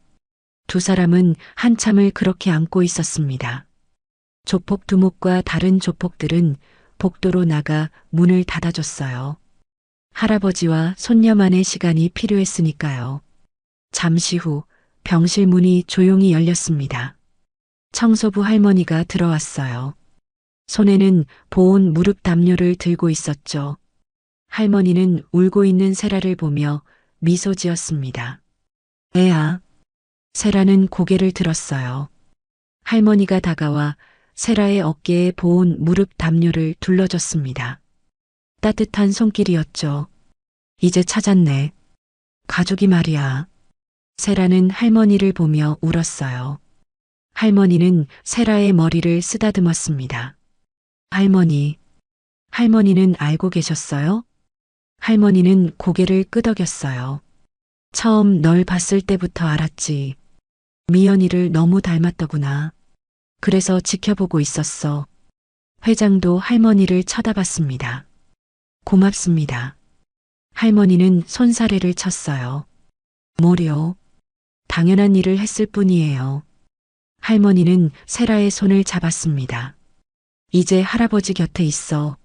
두 사람은 한참을 그렇게 안고 있었습니다. 조폭 두목과 다른 조폭들은 복도로 나가 문을 닫아줬어요. 할아버지와 손녀만의 시간이 필요했으니까요. 잠시 후 병실 문이 조용히 열렸습니다. 청소부 할머니가 들어왔어요. 손에는 보온 무릎 담요를 들고 있었죠. 할머니는 울고 있는 세라를 보며 미소 지었습니다. 애야. 세라는 고개를 들었어요. 할머니가 다가와 세라의 어깨에 보온 무릎 담요를 둘러줬습니다. 따뜻한 손길이었죠. 이제 찾았네. 가족이 말이야. 세라는 할머니를 보며 울었어요. 할머니는 세라의 머리를 쓰다듬었습니다. 할머니. 할머니는 알고 계셨어요? 할머니는 고개를 끄덕였어요. 처음 널 봤을 때부터 알았지. 미연이를 너무 닮았더구나. 그래서 지켜보고 있었어. 회장도 할머니를 쳐다봤습니다. 고맙습니다. 할머니는 손사래를 쳤어요. 뭐려? 당연한 일을 했을 뿐이에요. 할머니는 세라의 손을 잡았습니다. 이제 할아버지 곁에 있어.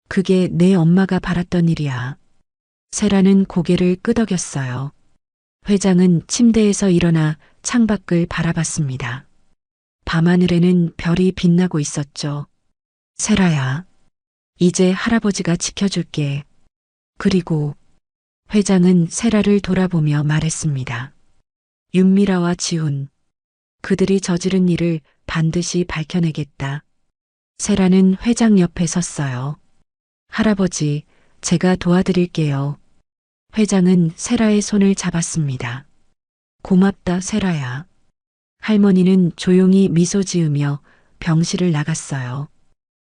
그게 내 엄마가 바랐던 일이야. 세라는 고개를 끄덕였어요. 회장은 침대에서 일어나 창밖을 바라봤습니다. 밤하늘에는 별이 빛나고 있었죠. 세라야, 이제 할아버지가 지켜줄게. 그리고 회장은 세라를 돌아보며 말했습니다. 윤미라와 지훈, 그들이 저지른 일을 반드시 밝혀내겠다. 세라는 회장 옆에 섰어요. 할아버지, 제가 도와드릴게요. 회장은 세라의 손을 잡았습니다. 고맙다, 세라야. 할머니는 조용히 미소 지으며 병실을 나갔어요.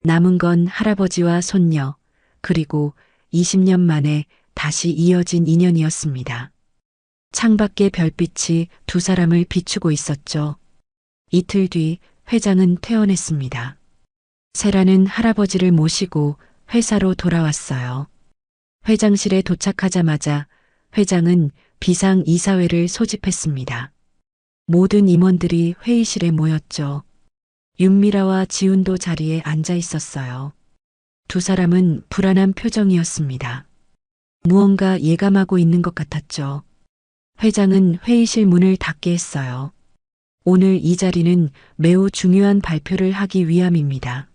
남은 건 할아버지와 손녀, 그리고 20년 만에 다시 이어진 인연이었습니다. 창밖의 별빛이 두 사람을 비추고 있었죠. 이틀 뒤 회장은 퇴원했습니다. 세라는 할아버지를 모시고 회사로 돌아왔어요. 회장실에 도착하자마자 회장은 비상이사회를 소집했습니다. 모든 임원들이 회의실에 모였죠. 윤미라와 지훈도 자리에 앉아 있었어요. 두 사람은 불안한 표정이었습니다. 무언가 예감하고 있는 것 같았죠. 회장은 회의실 문을 닫게 했어요. 오늘 이 자리는 매우 중요한 발표를 하기 위함입니다.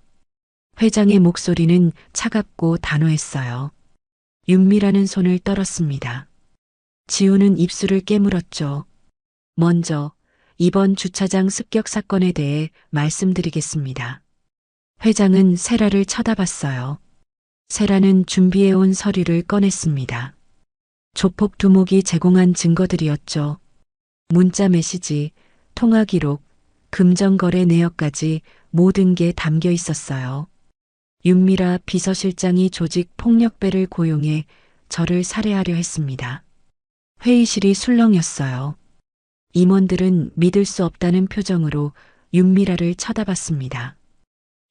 회장의 목소리는 차갑고 단호했어요. 윤미라는 손을 떨었습니다. 지훈은 입술을 깨물었죠. 먼저 이번 주차장 습격 사건에 대해 말씀드리겠습니다. 회장은 세라를 쳐다봤어요. 세라는 준비해온 서류를 꺼냈습니다. 조폭 두목이 제공한 증거들이었죠. 문자 메시지, 통화 기록, 금전거래 내역까지 모든 게 담겨 있었어요. 윤미라 비서실장이 조직 폭력배를 고용해 저를 살해하려 했습니다. 회의실이 술렁였어요. 임원들은 믿을 수 없다는 표정으로 윤미라를 쳐다봤습니다.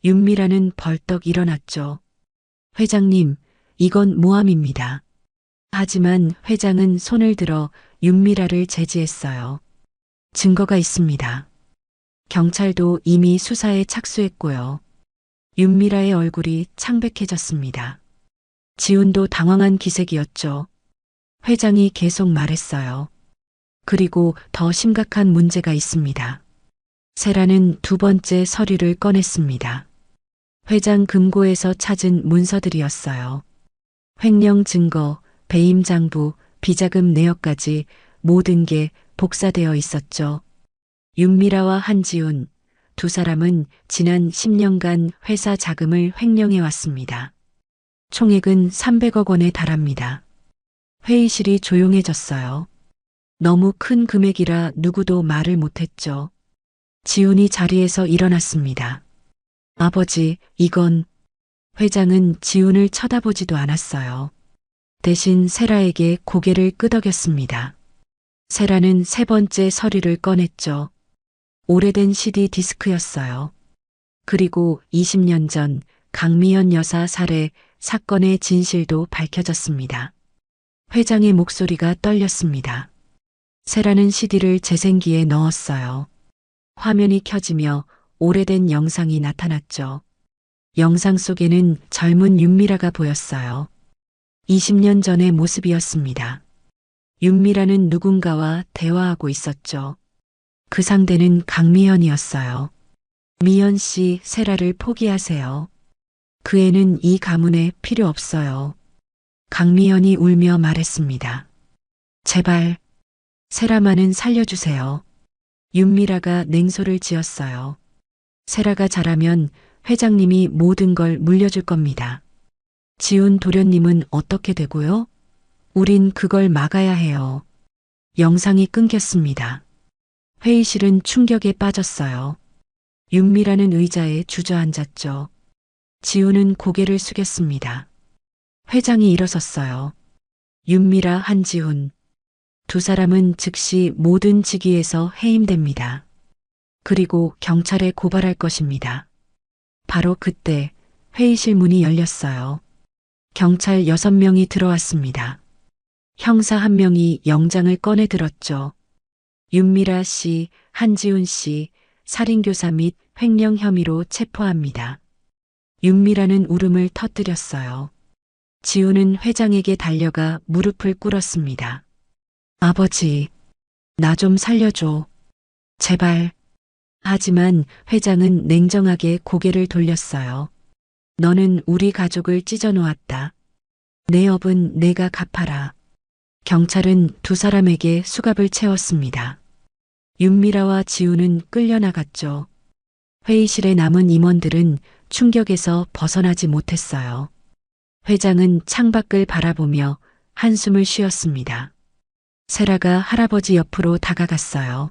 윤미라는 벌떡 일어났죠. 회장님, 이건 모함입니다. 하지만 회장은 손을 들어 윤미라를 제지했어요. 증거가 있습니다. 경찰도 이미 수사에 착수했고요. 윤미라의 얼굴이 창백해졌습니다. 지훈도 당황한 기색이었죠. 회장이 계속 말했어요. 그리고 더 심각한 문제가 있습니다. 세라는 두 번째 서류를 꺼냈습니다. 회장 금고에서 찾은 문서들이었어요. 횡령 증거, 배임 장부, 비자금 내역까지 모든 게 복사되어 있었죠. 윤미라와 한지훈, 두 사람은 지난 10년간 회사 자금을 횡령해 왔습니다. 총액은 300억 원에 달합니다. 회의실이 조용해졌어요. 너무 큰 금액이라 누구도 말을 못했죠. 지훈이 자리에서 일어났습니다. 아버지, 이건... 회장은 지훈을 쳐다보지도 않았어요. 대신 세라에게 고개를 끄덕였습니다. 세라는 세 번째 서류를 꺼냈죠. 오래된 CD 디스크였어요. 그리고 20년 전 강미연 여사 살해 사건의 진실도 밝혀졌습니다. 회장의 목소리가 떨렸습니다. 세라는 CD를 재생기에 넣었어요. 화면이 켜지며 오래된 영상이 나타났죠. 영상 속에는 젊은 윤미라가 보였어요. 20년 전의 모습이었습니다. 윤미라는 누군가와 대화하고 있었죠. 그 상대는 강미연이었어요. 미연 씨, 세라를 포기하세요. 그 애는 이 가문에 필요 없어요. 강미연이 울며 말했습니다. 제발, 세라만은 살려주세요. 윤미라가 냉소를 지었어요. 세라가 자라면 회장님이 모든 걸 물려줄 겁니다. 지훈 도련님은 어떻게 되고요? 우린 그걸 막아야 해요. 영상이 끊겼습니다. 회의실은 충격에 빠졌어요. 윤미라는 의자에 주저앉았죠. 지훈은 고개를 숙였습니다. 회장이 일어섰어요. 윤미라, 한지훈. 두 사람은 즉시 모든 직위에서 해임됩니다. 그리고 경찰에 고발할 것입니다. 바로 그때 회의실 문이 열렸어요. 경찰 6명이 들어왔습니다. 형사 1명이 영장을 꺼내 들었죠. 윤미라 씨, 한지훈 씨, 살인교사 및 횡령 혐의로 체포합니다. 윤미라는 울음을 터뜨렸어요. 지훈은 회장에게 달려가 무릎을 꿇었습니다. 아버지, 나 좀 살려줘. 제발. 하지만 회장은 냉정하게 고개를 돌렸어요. 너는 우리 가족을 찢어놓았다. 내 업은 내가 갚아라. 경찰은 두 사람에게 수갑을 채웠습니다. 윤미라와 지훈은 끌려나갔죠. 회의실에 남은 임원들은 충격에서 벗어나지 못했어요. 회장은 창밖을 바라보며 한숨을 쉬었습니다. 세라가 할아버지 옆으로 다가갔어요.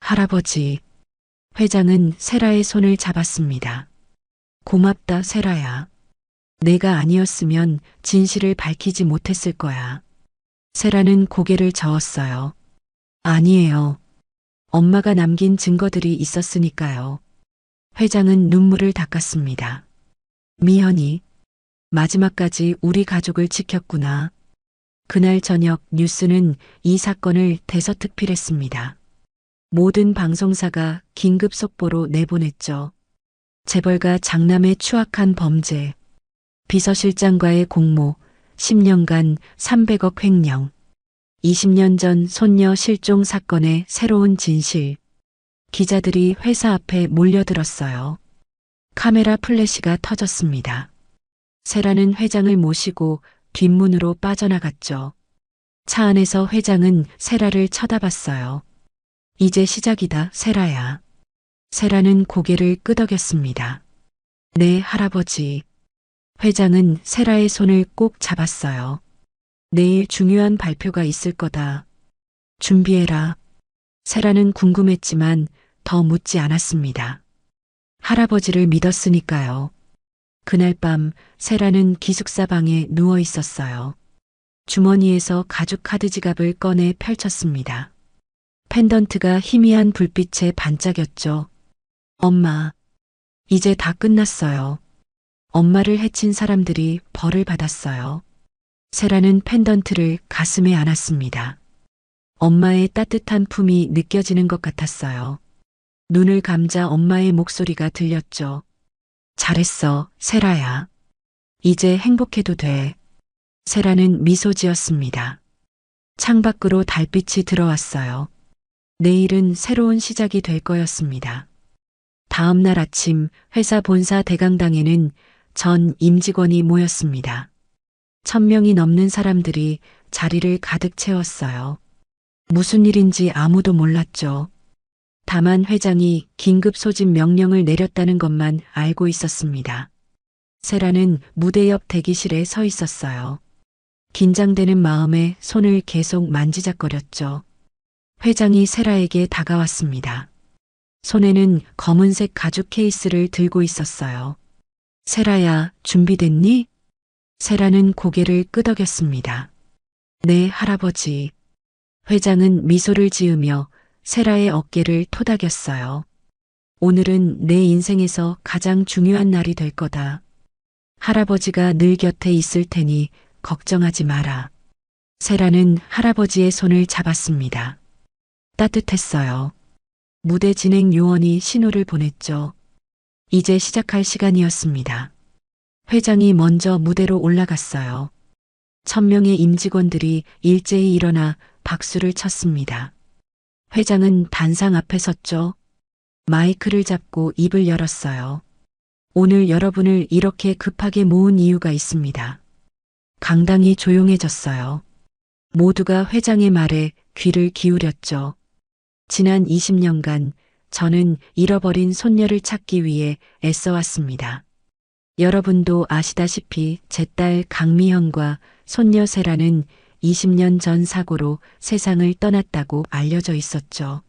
할아버지. 회장은 세라의 손을 잡았습니다. 고맙다, 세라야. 내가 아니었으면 진실을 밝히지 못했을 거야. 세라는 고개를 저었어요. 아니에요. 엄마가 남긴 증거들이 있었으니까요. 회장은 눈물을 닦았습니다. 미연이 마지막까지 우리 가족을 지켰구나. 그날 저녁 뉴스는 이 사건을 대서특필했습니다. 모든 방송사가 긴급 속보로 내보냈죠. 재벌가 장남의 추악한 범죄, 비서실장과의 공모, 10년간 300억 횡령, 20년 전 손녀 실종 사건의 새로운 진실. 기자들이 회사 앞에 몰려들었어요. 카메라 플래시가 터졌습니다. 세라는 회장을 모시고 뒷문으로 빠져나갔죠. 차 안에서 회장은 세라를 쳐다봤어요. 이제 시작이다, 세라야. 세라는 고개를 끄덕였습니다. 네, 할아버지. 회장은 세라의 손을 꼭 잡았어요. 내일 중요한 발표가 있을 거다. 준비해라. 세라는 궁금했지만 더 묻지 않았습니다. 할아버지를 믿었으니까요. 그날 밤 세라는 기숙사 방에 누워 있었어요. 주머니에서 가죽 카드 지갑을 꺼내 펼쳤습니다. 펜던트가 희미한 불빛에 반짝였죠. 엄마, 이제 다 끝났어요. 엄마를 해친 사람들이 벌을 받았어요. 세라는 펜던트를 가슴에 안았습니다. 엄마의 따뜻한 품이 느껴지는 것 같았어요. 눈을 감자 엄마의 목소리가 들렸죠. 잘했어, 세라야. 이제 행복해도 돼. 세라는 미소 지었습니다. 창밖으로 달빛이 들어왔어요. 내일은 새로운 시작이 될 거였습니다. 다음 날 아침 회사 본사 대강당에는 전 임직원이 모였습니다. 1000명이 넘는 사람들이 자리를 가득 채웠어요. 무슨 일인지 아무도 몰랐죠. 다만 회장이 긴급 소집 명령을 내렸다는 것만 알고 있었습니다. 세라는 무대 옆 대기실에 서 있었어요. 긴장되는 마음에 손을 계속 만지작거렸죠. 회장이 세라에게 다가왔습니다. 손에는 검은색 가죽 케이스를 들고 있었어요. 세라야, 준비됐니? 세라는 고개를 끄덕였습니다. 네, 할아버지. 회장은 미소를 지으며 세라의 어깨를 토닥였어요. 오늘은 내 인생에서 가장 중요한 날이 될 거다. 할아버지가 늘 곁에 있을 테니 걱정하지 마라. 세라는 할아버지의 손을 잡았습니다. 따뜻했어요. 무대 진행 요원이 신호를 보냈죠. 이제 시작할 시간이었습니다. 회장이 먼저 무대로 올라갔어요. 1000명의 임직원들이 일제히 일어나 박수를 쳤습니다. 회장은 단상 앞에 섰죠. 마이크를 잡고 입을 열었어요. 오늘 여러분을 이렇게 급하게 모은 이유가 있습니다. 강당이 조용해졌어요. 모두가 회장의 말에 귀를 기울였죠. 지난 20년간 저는 잃어버린 손녀를 찾기 위해 애써왔습니다. 여러분도 아시다시피 제 딸 강미현과 손녀 세라는 20년 전 사고로 세상을 떠났다고 알려져 있었죠.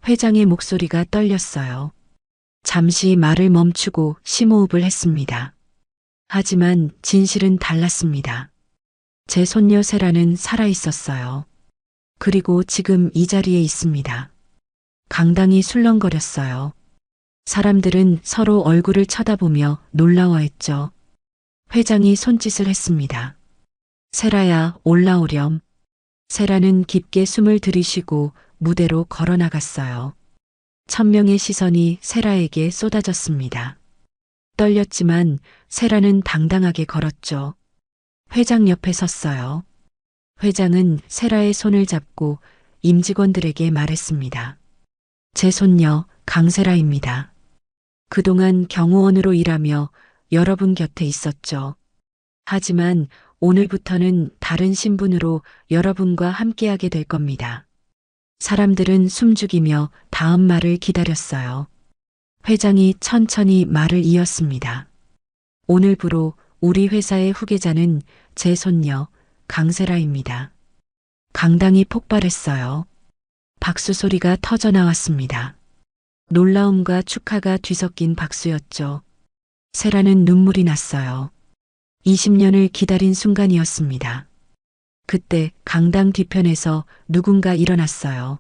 회장의 목소리가 떨렸어요. 잠시 말을 멈추고 심호흡을 했습니다. 하지만 진실은 달랐습니다. 제 손녀 세라는 살아 있었어요. 그리고 지금 이 자리에 있습니다. 강당이 술렁거렸어요. 사람들은 서로 얼굴을 쳐다보며 놀라워했죠. 회장이 손짓을 했습니다. 세라야, 올라오렴. 세라는 깊게 숨을 들이쉬고 무대로 걸어 나갔어요. 1000명의 시선이 세라에게 쏟아졌습니다. 떨렸지만 세라는 당당하게 걸었죠. 회장 옆에 섰어요. 회장은 세라의 손을 잡고 임직원들에게 말했습니다. 제 손녀 강세라입니다. 그동안 경호원으로 일하며 여러분 곁에 있었죠. 하지만 오늘부터는 다른 신분으로 여러분과 함께하게 될 겁니다. 사람들은 숨죽이며 다음 말을 기다렸어요. 회장이 천천히 말을 이었습니다. 오늘부로 우리 회사의 후계자는 제 손녀 강세라입니다. 강당이 폭발했어요. 박수 소리가 터져 나왔습니다. 놀라움과 축하가 뒤섞인 박수였죠. 세라는 눈물이 났어요. 20년을 기다린 순간이었습니다. 그때 강당 뒤편에서 누군가 일어났어요.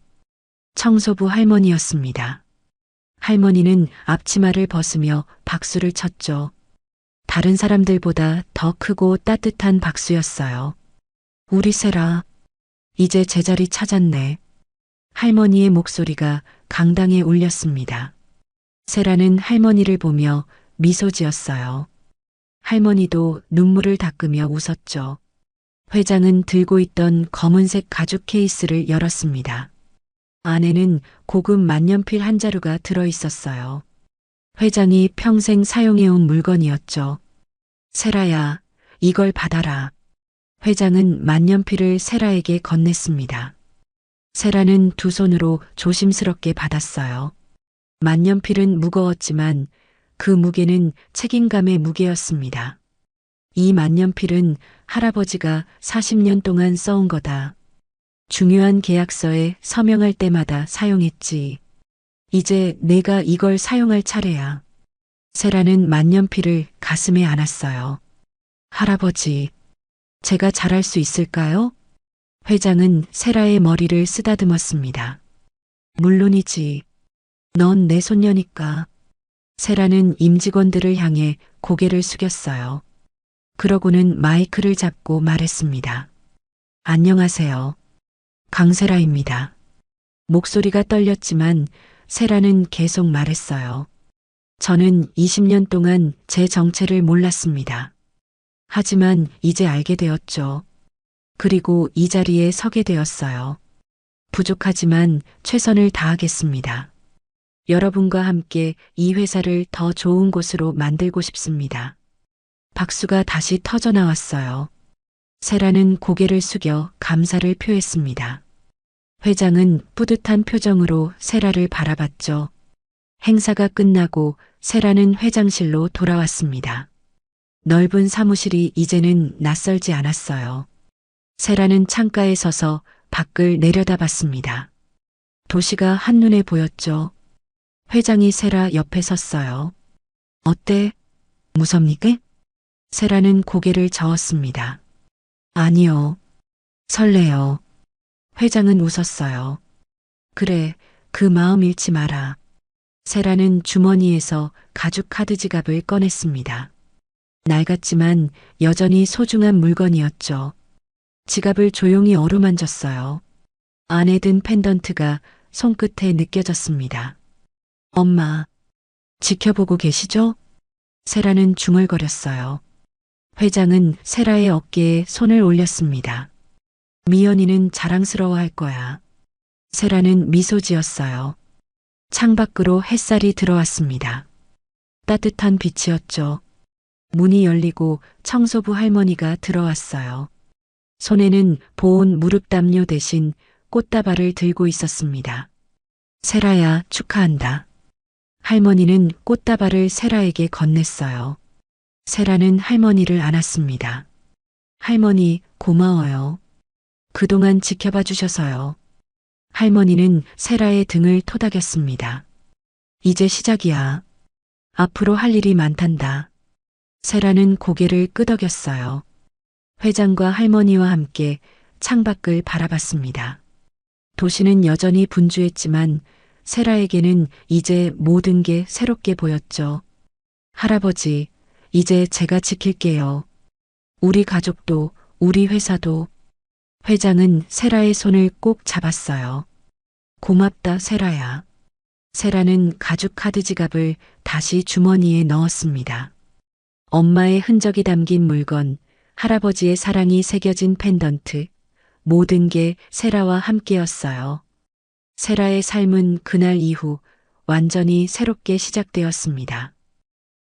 청소부 할머니였습니다. 할머니는 앞치마를 벗으며 박수를 쳤죠. 다른 사람들보다 더 크고 따뜻한 박수였어요. 우리 세라, 이제 제자리 찾았네. 할머니의 목소리가 강당에 울렸습니다. 세라는 할머니를 보며 미소 지었어요. 할머니도 눈물을 닦으며 웃었죠. 회장은 들고 있던 검은색 가죽 케이스를 열었습니다. 안에는 고급 만년필 한 자루가 들어 있었어요. 회장이 평생 사용해온 물건이었죠. 세라야, 이걸 받아라. 회장은 만년필을 세라에게 건넸습니다. 세라는 두 손으로 조심스럽게 받았어요. 만년필은 무거웠지만 그 무게는 책임감의 무게였습니다. 이 만년필은 할아버지가 40년 동안 써온 거다. 중요한 계약서에 서명할 때마다 사용했지. 이제 내가 이걸 사용할 차례야. 세라는 만년필을 가슴에 안았어요. 할아버지, 제가 잘할 수 있을까요? 회장은 세라의 머리를 쓰다듬었습니다. 물론이지. 넌 내 손녀니까. 세라는 임직원들을 향해 고개를 숙였어요. 그러고는 마이크를 잡고 말했습니다. 안녕하세요. 강세라입니다. 목소리가 떨렸지만 세라는 계속 말했어요. 저는 20년 동안 제 정체를 몰랐습니다. 하지만 이제 알게 되었죠. 그리고 이 자리에 서게 되었어요. 부족하지만 최선을 다하겠습니다. 여러분과 함께 이 회사를 더 좋은 곳으로 만들고 싶습니다. 박수가 다시 터져 나왔어요. 세라는 고개를 숙여 감사를 표했습니다. 회장은 뿌듯한 표정으로 세라를 바라봤죠. 행사가 끝나고 세라는 회장실로 돌아왔습니다. 넓은 사무실이 이제는 낯설지 않았어요. 세라는 창가에 서서 밖을 내려다봤습니다. 도시가 한눈에 보였죠. 회장이 세라 옆에 섰어요. 어때? 무섭니까? 세라는 고개를 저었습니다. 아니요. 설레요. 회장은 웃었어요. 그래, 그 마음 잃지 마라. 세라는 주머니에서 가죽 카드 지갑을 꺼냈습니다. 낡았지만 여전히 소중한 물건이었죠. 지갑을 조용히 어루만졌어요. 안에 든 펜던트가 손끝에 느껴졌습니다. 엄마, 지켜보고 계시죠? 세라는 중얼거렸어요. 회장은 세라의 어깨에 손을 올렸습니다. 미연이는 자랑스러워할 거야. 세라는 미소 지었어요. 창밖으로 햇살이 들어왔습니다. 따뜻한 빛이었죠. 문이 열리고 청소부 할머니가 들어왔어요. 손에는 보온 무릎 담요 대신 꽃다발을 들고 있었습니다. 세라야, 축하한다. 할머니는 꽃다발을 세라에게 건넸어요. 세라는 할머니를 안았습니다. 할머니, 고마워요. 그동안 지켜봐 주셔서요. 할머니는 세라의 등을 토닥였습니다. 이제 시작이야. 앞으로 할 일이 많단다. 세라는 고개를 끄덕였어요. 회장과 할머니와 함께 창밖을 바라봤습니다. 도시는 여전히 분주했지만 세라에게는 이제 모든 게 새롭게 보였죠. 할아버지, 이제 제가 지킬게요. 우리 가족도, 우리 회사도. 회장은 세라의 손을 꼭 잡았어요. 고맙다, 세라야. 세라는 가죽 카드 지갑을 다시 주머니에 넣었습니다. 엄마의 흔적이 담긴 물건, 할아버지의 사랑이 새겨진 펜던트, 모든 게 세라와 함께였어요. 세라의 삶은 그날 이후 완전히 새롭게 시작되었습니다.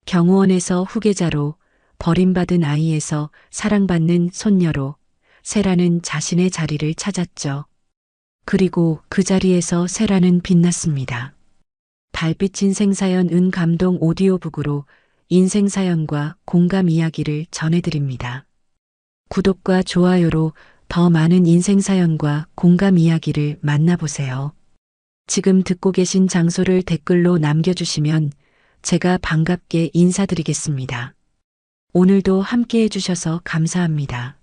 경호원에서 후계자로, 버림받은 아이에서 사랑받는 손녀로 세라는 자신의 자리를 찾았죠. 그리고 그 자리에서 세라는 빛났습니다. 달빛 인생사연 감동 오디오북으로 인생사연과 공감 이야기를 전해드립니다. 구독과 좋아요로 더 많은 인생사연과 공감 이야기를 만나보세요. 지금 듣고 계신 장소를 댓글로 남겨주시면 제가 반갑게 인사드리겠습니다. 오늘도 함께 해주셔서 감사합니다.